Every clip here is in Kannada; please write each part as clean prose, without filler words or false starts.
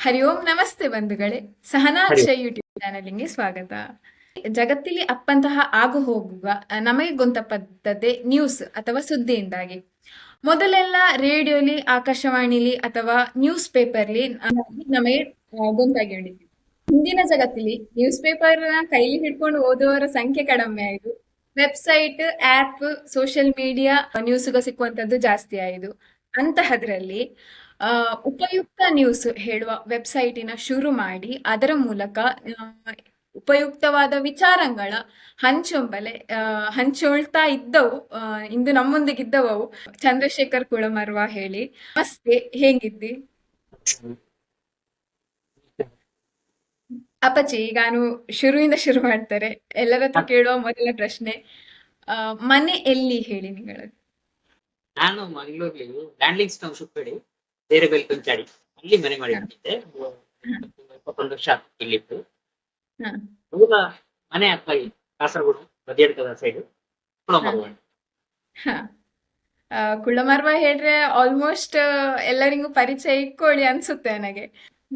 ಹರಿ ಓಂ ನಮಸ್ತೆ ಬಂಧುಗಳೇ. ಸಹನಾ ಹರಿ ಅಕ್ಷಯ್ ಯೂಟ್ಯೂಬ್ ಚಾನೆಲ್ಗೆ ಸ್ವಾಗತ. ಜಗತ್ತಿಲಿ ಅಪ್ಪಂತಹ ಆಗು ಹೋಗುವ ನಮಗೆ ಗೊತ್ತಪದ್ದದ್ದೇ ನ್ಯೂಸ್ ಅಥವಾ ಸುದ್ದಿಯಿಂದಾಗಿ. ಮೊದಲೆಲ್ಲ ರೇಡಿಯೋಲಿ, ಆಕಾಶವಾಣಿಲಿ ಅಥವಾ ನ್ಯೂಸ್ ಪೇಪರ್ಲಿ ನಮಗೆ ಗೊತ್ತಾಗಿಕೊಂಡಿತ್ತು. ಹಿಂದಿನ ಜಗತ್ತಿಲಿ ನ್ಯೂಸ್ ಪೇಪರ್ನ ಕೈಲಿ ಹಿಡ್ಕೊಂಡು ಓದುವವರ ಸಂಖ್ಯೆ ಕಡಿಮೆ ಆಯಿತು. ವೆಬ್ಸೈಟ್, ಆಪ್, ಸೋಷಿಯಲ್ ಮೀಡಿಯಾ ನ್ಯೂಸ್ಗೆ ಸಿಕ್ಕುವಂಥದ್ದು ಜಾಸ್ತಿ ಆಯಿತು. ಅಂತಹದ್ರಲ್ಲಿ ಉಪಯುಕ್ತ ನ್ಯೂಸ್ ಹೇಳುವ ವೆಬ್ಸೈಟಿನ ಶುರು ಮಾಡಿ ಅದರ ಮೂಲಕ ಉಪಯುಕ್ತವಾದ ವಿಚಾರಗಳ ಹಂಚೊಂಬಲೆ ಹಂಚೊಳ್ತಾ ಇದ್ದವು. ಇಂದು ನಮ್ಮೊಂದಿಗಿದ್ದವು ಚಂದ್ರಶೇಖರ್ ಕುಳಮರ್ವ ಹೇಳಿ. ನಮಸ್ತೆ, ಹೇಗಿದ್ದಿ? ಅಪಚಿ, ಈಗ ನಾನು ಶುರುವಿಂದ ಶುರು ಮಾಡ್ತಾರೆ. ಎಲ್ಲರ ಹತ್ರ ಕೇಳುವ ಮೊದಲ ಪ್ರಶ್ನೆ, ಮನೆ ಎಲ್ಲಿ ಹೇಳಿ ನಿಗಳದ್ದು? ನಾನು ಮಂಗಳೂರಲ್ಲಿ ಲ್ಯಾಂಡ್ಲಿಂಗ್ಸ್ ಟೌನ್ಶಿಪ್ ಹೇಳಿ ಬೇರೆ ಬೇರೆ ಪಂಚಾಡಿ ಅಲ್ಲಿ ಮನೆ ಮಾಡಿಕೊಂಡಿದ್ದೆ. 21 ವರ್ಷ ಇಲ್ಲಿತ್ತು. ಹ. ಮೂಲ ಮನೆ ಅತ್ತಾಗಿ ಕಾಸರಗೋಡು ಬದಿಯಡ್ಕದ ಸೈಡ್ ಕುಳಮರ್ವ. ಹ. ಕುಳ್ಳಮರ್ವ ಹೇಳ್ರೆ ಆಲ್ಮೋಸ್ಟ್ ಎಲ್ಲರಿಗೂ ಪರಿಚಯ ಇಕ್ಕೊಳ್ಳಿ ಅನ್ಸುತ್ತೆ ನನಗೆ.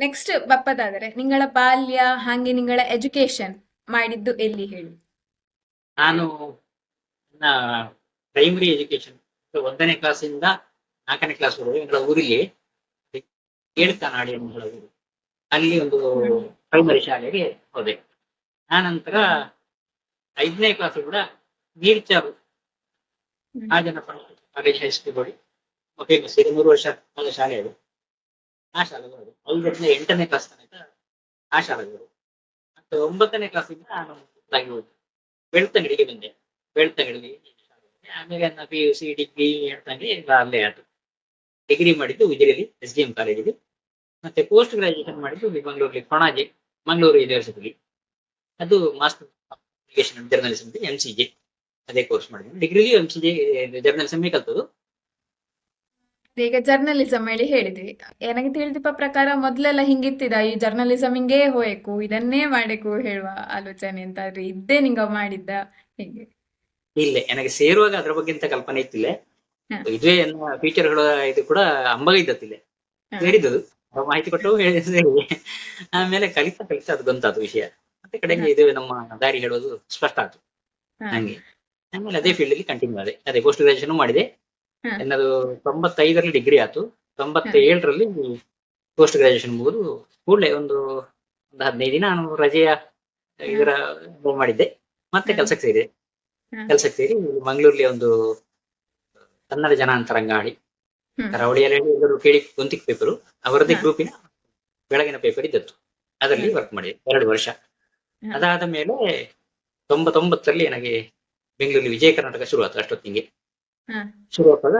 ನೆಕ್ಸ್ಟ್ ಬಪ್ಪದಾದರೆ ನಿಂಗಳ ಬಾಲ್ಯ ಹಾಗೆ ನಿಂಗಳ ಎಜುಕೇಶನ್ ಮಾಡಿದ್ದು ಎಲ್ಲಿ ಹೇಳಿ? ನಾನು ನನ್ನ ಪ್ರೈಮರಿ ಎಜುಕೇಶನ್ 1ನೇ ಕ್ಲಾಸಿಂದ 4ನೇ ಕ್ಲಾಸ್ ವರೆಗೆ ಎಗಳ ಊರಿಗೆ ಏಳ್ಕನಾಡಿ ಎನ್ನುವ ಊರು, ಅಲ್ಲಿ ಒಂದು ಪ್ರೈಮರಿ ಶಾಲೆಗೆ ಹೋದೆ. ಆನಂತರ 5ನೇ ಕ್ಲಾಸ್ ಕೂಡ ನೀರ್ಚಾರು ಆಜನಪ್ಪ ಕಾಲೇಜ್ ಹೈಸ್ಕೂಲ್ ಬಳಿ ಫೇಮಸ್, ಇದು 3 ವರ್ಷ ಆದ ಶಾಲೆ ಅದು. ಆ ಶಾಲೆಗೆ ಹೋದೆ. 5ರಿಂದ 8ನೇ ಕ್ಲಾಸ್ ತನಕ ಆ ಶಾಲೆಗೆ ಹೋದೆ. ಮತ್ತು 9ನೇ ಕ್ಲಾಸಿಂದ ನಾನು ಹೋದೆ ಬೆಳ್ತಂಗಡಿಗೆ ಬಂದೆ. ಬೆಳ್ತಂಗಡಿಗೆ ಆಮೇಲೆ ನನ್ನ PUC ಡಿಗ್ರಿ ಹೇಳ್ತಂಗೆ ಅಲ್ಲೇ ಆಯ್ತು. ಡಿಗ್ರಿ ಮಾಡಿದ್ದು ಉಜಿರೆಯಲ್ಲಿ SDM ಕಾಲೇಜಲ್ಲಿ, ಮತ್ತೆ ಪೋಸ್ಟ್ ಗ್ರಾಜುಯೇಷನ್ ಮಾಡಿದ್ದು ಮಂಗಳೂರಲ್ಲಿ ಪಣಾಜೆ ಮಂಗಳೂರು ಯೂನಿವರ್ಸಿಟಿಲಿ. ಅದು ಮಾಸ್ಟರ್ ಜರ್ನಲಿಸಮ್ MCJ ಅದೇ ಕೋರ್ಸ್ ಮಾಡಿದ್ದೀನಿ. ಡಿಗ್ರಿಲಿ MCJ ಜರ್ನಲಿಸಮ್ ಕಲ್ತದ್ದು. ಈಗ ಜರ್ನಲಿಸಮ್ ಹೇಳಿ ಹೇಳಿದ್ವಿ. ನನಗೆ ತಿಳಿದಿಪ್ಪ ಪ್ರಕಾರ ಮೊದ್ಲೆಲ್ಲ ಹಿಂಗಿತ್ತಿದ ಈ ಜರ್ನಲಿಸಮ್ ಹಿಂಗೇ ಹೋಯ್ಕು ಇದನ್ನೇ ಮಾಡಬೇಕು ಹೇಳುವ ಆಲೋಚನೆ ಅಂತ ಇದ್ದೇ ನಿಂಗ ಮಾಡಿದ್ದ ಹೇಗೆ? ಇಲ್ಲ, ನನಗೆ ಸೇರುವಾಗ ಅದ್ರ ಬಗ್ಗೆ ಅಂತ ಕಲ್ಪನೆ ಇತ್ತಿಲ್ಲ. ಹ. ಇದುವೇ ನನ್ನ ಫ್ಯೂಚರ್ಗಳ ಇದು ಕೂಡ ಅಂಬಗ ಇದ್ದತ್ತಿಲ್ಲ. ಹೇಳಿದ್ದು ಮಾಹಿತಿ ಕೊಟ್ಟು ಹೇಳಿದೆ. ಆಮೇಲೆ ಕಲಿತಾ ಕಲಿತಾ ಅದು ಗೊಂತಾದ ವಿಷಯ. ಮತ್ತೆ ಕಡೆಗೆ ಇದು ನಮ್ಮ ದಾರಿ ಹೇಳೋದು ಸ್ಪಷ್ಟ ಆಯ್ತು ನಂಗೆ. ಆಮೇಲೆ ಅದೇ ಫೀಲ್ಡ್ ಅಲ್ಲಿ ಕಂಟಿನ್ಯೂ ಆದೆ. ಅದೇ ಪೋಸ್ಟ್ ಗ್ರಾಜುಯೇಷನ್ ಮಾಡಿದೆ. ಎನ್ನದು 95ರಲ್ಲಿ ಡಿಗ್ರಿ ಆಯ್ತು. 97ರಲ್ಲಿ ಪೋಸ್ಟ್ ಗ್ರಾಜುಯೇಷನ್ ಮುಗಿದು ಕೂಡಲೇ ಒಂದು 15 ದಿನ ನಾನು ರಜೆಯ ಇದರ ಮಾಡಿದ್ದೆ. ಮತ್ತೆ ಕೆಲ್ಸಕ್ಕೆ ಸೇರಿದೆ. ಕೆಲ್ಸಕ್ಕೆ ಸೇರಿ ಮಂಗಳೂರಲ್ಲಿ ಒಂದು ಕನ್ನಡ ಜನಾಂತರಂಗಾಳಿ ಕರಾವಳಿಯಲ್ಲಿ ಎಲ್ಲರೂ ಕೇಳಿ ಗೊಂತಿಕ್ ಪೇಪರು ಅವರದ್ದೇ ಗ್ರೂಪಿನ ಬೆಳಗಿನ ಪೇಪರ್ ಇದ್ದದ್ದು. ಅದರಲ್ಲಿ ವರ್ಕ್ ಮಾಡಿದೆ 2 ವರ್ಷ. ಅದಾದ ಮೇಲೆ 99ರಲ್ಲಿ ನನಗೆ ಬೆಂಗಳೂರಲ್ಲಿ ವಿಜಯ ಕರ್ನಾಟಕ ಶುರು ಆಯ್ತು. ಅಷ್ಟೊತ್ತಿಗೆ ಶುರು ಆದಾಗ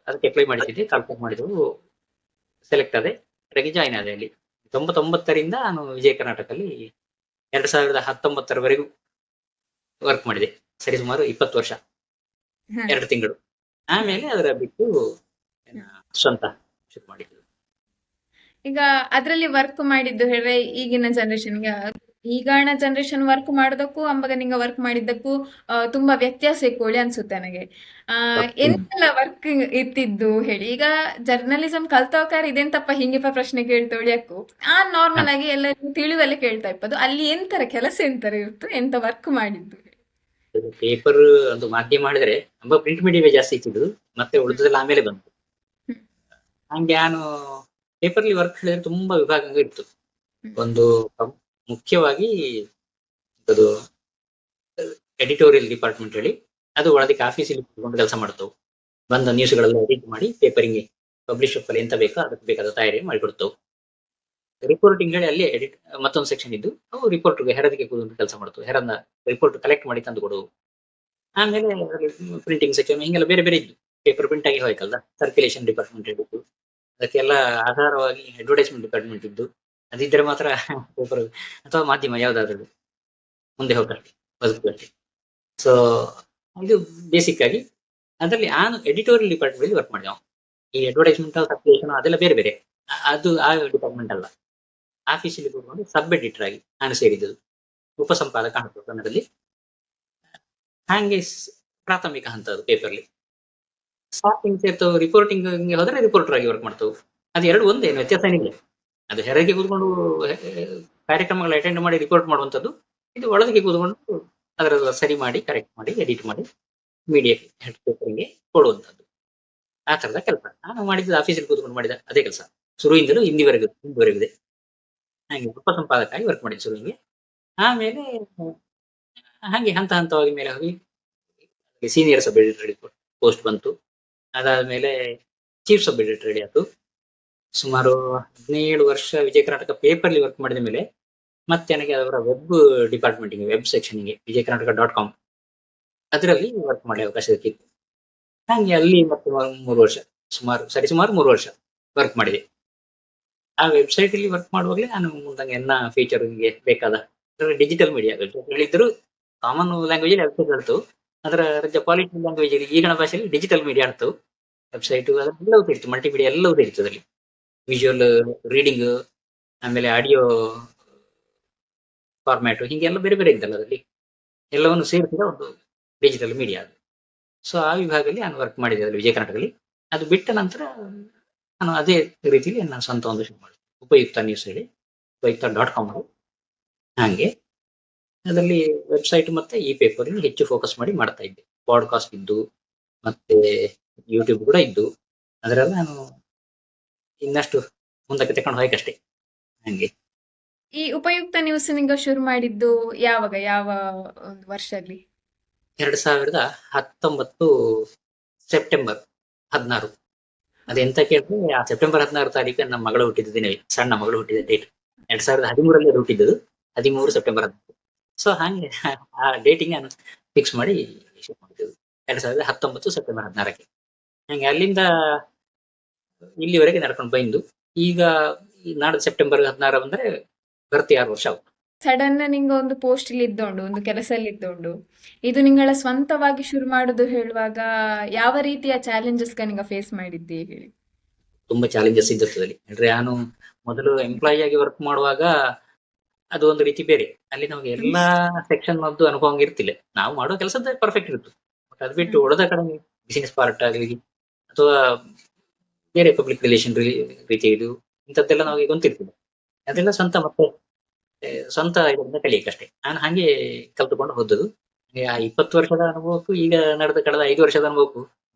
ಅದಕ್ಕೆ ಅಪ್ಲೈ ಮಾಡಿದ್ದೆ. ಕಾಲ್ಫಾರ್ಮ್ ಮಾಡಿದ್ರು, ಸೆಲೆಕ್ಟ್ ಆದೆ, ಅದಕ್ಕೆ ಜಾಯ್ನ್ ಆದೆ. ಅಲ್ಲಿ 99ರಿಂದ ನಾನು ವಿಜಯ ಕರ್ನಾಟಕಲ್ಲಿ 2019ರವರೆಗೂ ವರ್ಕ್ ಮಾಡಿದೆ. ಸರಿ ಸುಮಾರು 20 ವರ್ಷ 2 ತಿಂಗಳು. ಆಮೇಲೆ ಅದರ ಬಿಟ್ಟು ಸ್ವಂತ ಶುರು ಮಾಡಿದ್ದು. ಈಗ ಅದ್ರಲ್ಲಿ ವರ್ಕ್ ಮಾಡಿದ್ದು ಹೇಳಿದ್ರೆ ಈಗಿನ ಜನರೇಷನ್ಗೆ, ಈಗಿನ ಜನರೇಷನ್ ವರ್ಕ್ ಮಾಡೋದಕ್ಕೂ ಅಂಬಗ ನಿಂಗ ವರ್ಕ್ ಮಾಡಿದ್ದಕ್ಕೂ ತುಂಬಾ ವ್ಯತ್ಯಾಸ ಇಕ್ಕೊಳ್ಳಿ ಅನ್ಸುತ್ತೆ ನನಗೆ. ಎಂತೆಲ್ಲ ವರ್ಕ್ ಇತ್ತಿದ್ದು ಹೇಳಿ? ಈಗ ಜರ್ನಲಿಸಂ ಕಲ್ತವಕಾರ ಇದೆಂತಪ್ಪ ಹಿಂಗಿಪ್ಪ ಪ್ರಶ್ನೆ ಕೇಳ್ತೋಳಿ ಅಕ್ಕು ನಾರ್ಮಲ್ ಆಗಿ ಎಲ್ಲರಿಗೂ ತಿಳಿಯುವಲ್ಲೇ ಕೇಳ್ತಾ ಇಪ್ಪದು. ಅಲ್ಲಿ ಎಂತರ ಕೆಲಸ ಎಂತರ ಇತ್ತು, ಎಂತ ವರ್ಕ್ ಮಾಡಿದ್ದು? ಪೇಪರ್ ಒಂದು ಮಾಧ್ಯಮ ಮಾಡಿದ್ರೆ ತುಂಬಾ ಪ್ರಿಂಟ್ ಮೀಡಿಯಾವೇ ಜಾಸ್ತಿ ಇತ್ತಿದ್ದು, ಮತ್ತೆ ಉಳಿದದೆಲ್ಲ ಆಮೇಲೆ ಬಂತು. ಹಂಗೆ ನಾನು ಪೇಪರ್ಲಿ ವರ್ಕ್ ಹೇಳಿದ್ರೆ ತುಂಬಾ ವಿಭಾಗ ಇತ್ತು. ಒಂದು ಮುಖ್ಯವಾಗಿ ಅದು ಎಡಿಟೋರಿಯಲ್ ಡಿಪಾರ್ಟ್ಮೆಂಟ್ ಹೇಳಿ, ಅದು ಒಳದಕ್ಕೆ ಆಫೀಸಲ್ಲಿ ಕೂತ್ಕೊಂಡು ಕೆಲಸ ಮಾಡ್ತವು. ಬಂದ ನ್ಯೂಸ್ಗಳೆಲ್ಲ ಎಡಿಟ್ ಮಾಡಿ ಪೇಪರಿಂಗ್ ಪಬ್ಲಿಷ್ ಅಲ್ಲಿ ಎಂತ ಬೇಕೋ ಅದಕ್ಕೆ ಬೇಕಾದ ತಯಾರಿ ಮಾಡಿಕೊಡ್ತವು. ರಿಪೋರ್ಟಿಂಗ್ ಹೇಳಿ ಅಲ್ಲಿ ಎಡಿಟ್ ಮತ್ತೊಂದು ಸೆಕ್ಷನ್ ಇದ್ದು, ಅವು ರಿಪೋರ್ಟ್ಗೆ ಹೆರದಿಗೆ ಕೂತ್ಕೊಂಡು ಕೆಲಸ ಮಾಡ್ತವೆ. ಹೆರನ್ನ ರಿಪೋರ್ಟ್ ಕಲೆಕ್ಟ್ ಮಾಡಿ ತಂದು ಕೊಡುವು. ಆಮೇಲೆ ಪ್ರಿಂಟಿಂಗ್ ಸೆಕ್ಷನ್ ಹಿಂಗೆಲ್ಲ ಬೇರೆ ಬೇರೆ ಇದ್ದು. ಪೇಪರ್ ಪ್ರಿಂಟ್ ಆಗಿ ಹೋಯ್ತಲ್ಲ, ಸರ್ಕ್ಯುಲೇಷನ್ ಡಿಪಾರ್ಟ್ಮೆಂಟ್ ಇದ್ದು, ಅದಕ್ಕೆಲ್ಲ ಆಧಾರವಾಗಿ ಅಡ್ವರ್ಟೈಸ್ಮೆಂಟ್ ಡಿಪಾರ್ಟ್ಮೆಂಟ್ ಇದ್ದು. ಅದಿದ್ದರೆ ಮಾತ್ರ ಪೇಪರ್ ಅಥವಾ ಮಾಧ್ಯಮ ಯಾವ್ದಾದ್ರು ಮುಂದೆ ಹೋಗ್ತಾರೆ ಬದುಕುವಲ್ಲಿ. ಸೊ ಇದು ಬೇಸಿಕ್ ಆಗಿ ಅದರಲ್ಲಿ ನಾನು ಎಡಿಟೋರಿಯಲ್ ಡಿಪಾರ್ಟ್ಮೆಂಟ್ ವರ್ಕ್ ಮಾಡಿದೆ. ಈ ಅಡ್ವರ್ಟೈಸ್ಮೆಂಟ್ ಸರ್ಕ್ಯುಲೇಷನ್ ಅದೆಲ್ಲ ಬೇರೆ ಬೇರೆ, ಅದು ಆ ಡಿಪಾರ್ಟ್ಮೆಂಟ್ ಅಲ್ಲ. ಆಫೀಸಲ್ಲಿ ಕೂತ್ಕೊಂಡು ಸಬ್ ಎಡಿಟರ್ ಆಗಿ ನಾನು ಸೇರಿದ್ದು. ಉಪಸಂಪಾದಕ ಹಂತ ಕನ್ನಡದಲ್ಲಿ. ಹಾಗೆ ಪ್ರಾಥಮಿಕ ಹಂತ ಅದು ಪೇಪರ್ಲಿ. ಸ್ಟಾರ್ಟಿಂಗ್ ಸೇರ್ತವು ರಿಪೋರ್ಟಿಂಗ್ ಹೋದ್ರೆ ರಿಪೋರ್ಟರ್ ಆಗಿ ವರ್ಕ್ ಮಾಡ್ತವು. ಅದು ಎರಡು ಒಂದೇನು ವ್ಯತ್ಯಾಸ ಏನಿಲ್ಲ. ಅದು ಹೊರಗೆ ಕೂತ್ಕೊಂಡು ಕಾರ್ಯಕ್ರಮಗಳು ಅಟೆಂಡ್ ಮಾಡಿ ರಿಪೋರ್ಟ್ ಮಾಡುವಂಥದ್ದು. ಇದು ಒಳಗೆ ಕೂತ್ಕೊಂಡು ಅದರ ಸರಿ ಮಾಡಿ ಕರೆಕ್ಟ್ ಮಾಡಿ ಎಡಿಟ್ ಮಾಡಿ ಮೀಡಿಯಾ ಹೆಡ್ ಪೇಪರ್ಗೆ ಕೊಡುವಂಥದ್ದು. ಆ ತರದ ಕೆಲಸ ನಾನು ಮಾಡಿದ್ದು ಆಫೀಸಲ್ಲಿ ಕೂತ್ಕೊಂಡು ಮಾಡಿದ ಅದೇ ಕೆಲಸ ಶುರುವಿಂದಲೂ ಇಂದಿವರೆಗಿದೆ. ಹಾಗೆ ಉಪಸಂಪಾದಕಾಗಿ ವರ್ಕ್ ಮಾಡಿದ್ದು ಶುರುವಿಗೆ. ಆಮೇಲೆ ಹಾಗೆ ಹಂತ ಹಂತವಾಗಿ ಮೇಲೆ ಹೋಗಿ ಸೀನಿಯರ್ ಸಬ್ ಎಡಿಟರ್ ಪೋಸ್ಟ್ ಬಂತು. ಅದಾದ್ಮೇಲೆ ಚೀಫ್ ಸಬ್ ಎಡಿಟರ್ ರೆಡಿ ಆಯ್ತು. ಸುಮಾರು 17 ವರ್ಷ ವಿಜಯ ಕರ್ನಾಟಕ ಪೇಪರ್ಲಿ ವರ್ಕ್ ಮಾಡಿದ ಮೇಲೆ ಮತ್ತೆ ನನಗೆ ಅವರ ವೆಬ್ ಡಿಪಾರ್ಟ್ಮೆಂಟ್ಗೆ ವೆಬ್ ಸೆಕ್ಷನ್ಗೆ ವಿಜಯಕರ್ನಾಟಕ.com ಅದರಲ್ಲಿ ವರ್ಕ್ ಮಾಡಿ ಅವಕಾಶ ಸಿಕ್ಕಿತ್ತು. ಹಾಗೆ ಅಲ್ಲಿ ಮತ್ತೆ 3 ವರ್ಷ ಸುಮಾರು 3 ವರ್ಷ ವರ್ಕ್ ಮಾಡಿದೆ. ಆ ವೆಬ್ಸೈಟ್ ಅಲ್ಲಿ ವರ್ಕ್ ಮಾಡುವಾಗಲೇ ನಾನು ಮುಂದಂಗೆ ಎನ್ನ ಫೀಚರ್ಗೆ ಬೇಕಾದ ಡಿಜಿಟಲ್ ಮೀಡಿಯಾ ಹೇಳಿದ್ರು ಕಾಮನ್ ಲ್ಯಾಂಗ್ವೇಜ್ ಅಲ್ಲಿ ವೆಬ್ಸೈಟ್ ಹೇಳ್ತು. ಅದರ ಪಾಲಿಟಿ ಲ್ಯಾಂಗ್ವೇಜ್ ಅಲ್ಲಿ ಈಗಿನ ಭಾಷೆಯಲ್ಲಿ ಡಿಜಿಟಲ್ ಮೀಡಿಯಾ ಹೇಳ್ತು. ವೆಬ್ಸೈಟ್ ಅದೆಲ್ಲವೂ ಸೇರಿತ್ತು, ಮಲ್ಟಿಮೀಡಿಯಾ ಎಲ್ಲವೂ ಸೇರಿತ್ತು ಅದರಲ್ಲಿ. ವಿಜುವಲ್ ರೀಡಿಂಗ್, ಆಮೇಲೆ ಆಡಿಯೋ ಫಾರ್ಮ್ಯಾಟ್, ಹೀಗೆಲ್ಲ ಬೇರೆ ಬೇರೆ ಇದ್ದಲ್ಲ ಅದರಲ್ಲಿ ಎಲ್ಲವನ್ನು ಸೇರಿಸಿದ ಒಂದು ಡಿಜಿಟಲ್ ಮೀಡಿಯಾ ಅದು. ಸೊ ಆ ವಿಭಾಗದಲ್ಲಿ ನಾನು ವರ್ಕ್ ಮಾಡಿದೆ ಅದರಲ್ಲಿ ವಿಜಯ ಕರ್ನಾಟಕದಲ್ಲಿ. ಅದು ಬಿಟ್ಟ ನಂತರ ನಾನು ಅದೇ ರೀತಿಯಲ್ಲಿ ನಾನು ಸ್ವಂತ ಒಂದು ಶುರು ಮಾಡಿದೆ, ಉಪಯುಕ್ತ ನ್ಯೂಸ್ ಹೇಳಿ, ಉಪಯುಕ್ತ.com ಹಾಗೆ ಅದರಲ್ಲಿ ವೆಬ್ಸೈಟ್ ಮತ್ತೆ ಈ ಪೇಪರ್ ಹೆಚ್ಚು ಫೋಕಸ್ ಮಾಡಿ ಮಾಡ್ತಾ ಇದ್ದೆ. ಪಾಡ್ಕಾಸ್ಟ್ ಇದ್ದು ಮತ್ತೆ ಯೂಟ್ಯೂಬ್ ಕೂಡ ಇದ್ದು, ಅದರೆಲ್ಲ ನಾನು ಇನ್ನಷ್ಟು ಮುಂದಕ್ಕೆ ತಕೊಂಡು ಹೋಗಕ್ಕಷ್ಟೇ. ಹಂಗೆ ಈ ಉಪಯುಕ್ತ ನ್ಯೂಸ್ ನಿಂಗ ಶುರು ಮಾಡಿದ್ದು ಯಾವಾಗ, ಯಾವ ಒಂದು ವರ್ಷದಲ್ಲಿ? 2019 ಸೆಪ್ಟೆಂಬರ್ 16. ಅದೆಂತ ಕೇಳಿದ್ರೆ ಆ ಸೆಪ್ಟೆಂಬರ್ 16 ತಾರೀಕು ನಮ್ಮ ಮಗಳು ಹುಟ್ಟಿದ ದಿನವೇ, ಸಣ್ಣ ಮಗಳು ಹುಟ್ಟಿದ ಡೇಟ್. 2013 ಅದು ಹುಟ್ಟಿದ್ದು, 13 ಸೆಪ್ಟೆಂಬರ್ 16. ಸೊ ಹಾಗೆ ಆ ಡೇಟಿಂಗ್ ನಾನು ಫಿಕ್ಸ್ ಮಾಡಿ ಶುರು ಮಾಡಿದ್ದು 2019 ಸೆಪ್ಟೆಂಬರ್ 16ಕ್ಕೆ. ಹಂಗೆ ಅಲ್ಲಿಂದ ಇಲ್ಲಿವರೆಗೆ ನಡ್ಕೊಂಡು ಬಂದು ಈಗ ನಾಡ್ದು ಸೆಪ್ಟೆಂಬರ್ 16 ಬಂದ್ರೆ ಬರ್ತಿ 6 ವರ್ಷ ಆಗುತ್ತೆ. ಸಡನ್ ನಿಂಗ ಒಂದು ಪೋಸ್ಟ್ ಇಲ್ಲಿ ಇದ್ದೋಂಡು, ಒಂದು ಕೆಲಸದಲ್ಲಿ ಇದ್ದೋಂಡು ಇದು ನಿಂಗಳ ಸ್ವಂತವಾಗಿ ಶುರು ಮಾಡುದು ಹೇಳುವಾಗ ಯಾವ ರೀತಿಯ ಚಾಲೆಂಜಸ್ ನಿಂಗ ಫೇಸ್ ಮಾಡಿದ್ದಿ ಹೇಳಿ? ತುಂಬಾ ಚಾಲೆಂಜಸ್ ಇದ್ದದಲ್ಲಿ ಅಂದ್ರೆ ನಾನು ಮೊದಲು ಎಂಪ್ಲಾಯಿ ಆಗಿ ವರ್ಕ್ ಮಾಡುವಾಗ ಅದು ಒಂದು ರೀತಿ ಬೇರೆ. ಅಲ್ಲಿ ನಮಗೆ ಎಲ್ಲಾ ಸೆಕ್ಷನ್ ನದ್ದು ಅನುಭವ ಇರ್ತಿಲ್ಲ. ನಾವು ಮಾಡುವ ಕೆಲಸದ ಪರ್ಫೆಕ್ಟ್ ಇತ್ತು, ಬಟ್ ಅದು ಬಿಟ್ಟು ಉಳಿದ ಕಡೆ ಬಿಸಿನೆಸ್ ಪಾರ್ಟ್ ಆಗಲಿ ಅಥವಾ ಬೇರೆ ಪಬ್ಲಿಕ್ ರಿಲೇಷನ್ ರೀತಿ ಇದು ಇಂಥದ್ದೆಲ್ಲ ನಮಗೆ ಗೊತ್ತಿರ್ತಿಲ್ಲ. ಅದೆಲ್ಲ ಸ್ವಂತ ಇದರಿಂದ ಕಲಿಯಕ್ಕಷ್ಟೇ. ನಾನು ಹಾಗೆ ಕಲ್ತುಕೊಂಡು ಹೋದದ್ದು. ಆ 20 ವರ್ಷದ ಅನುಭವಕ್ಕೂ ಈಗ ನಡೆದ ಕಳೆದ 5 ವರ್ಷದ ಅನುಭವಕ್ಕೂ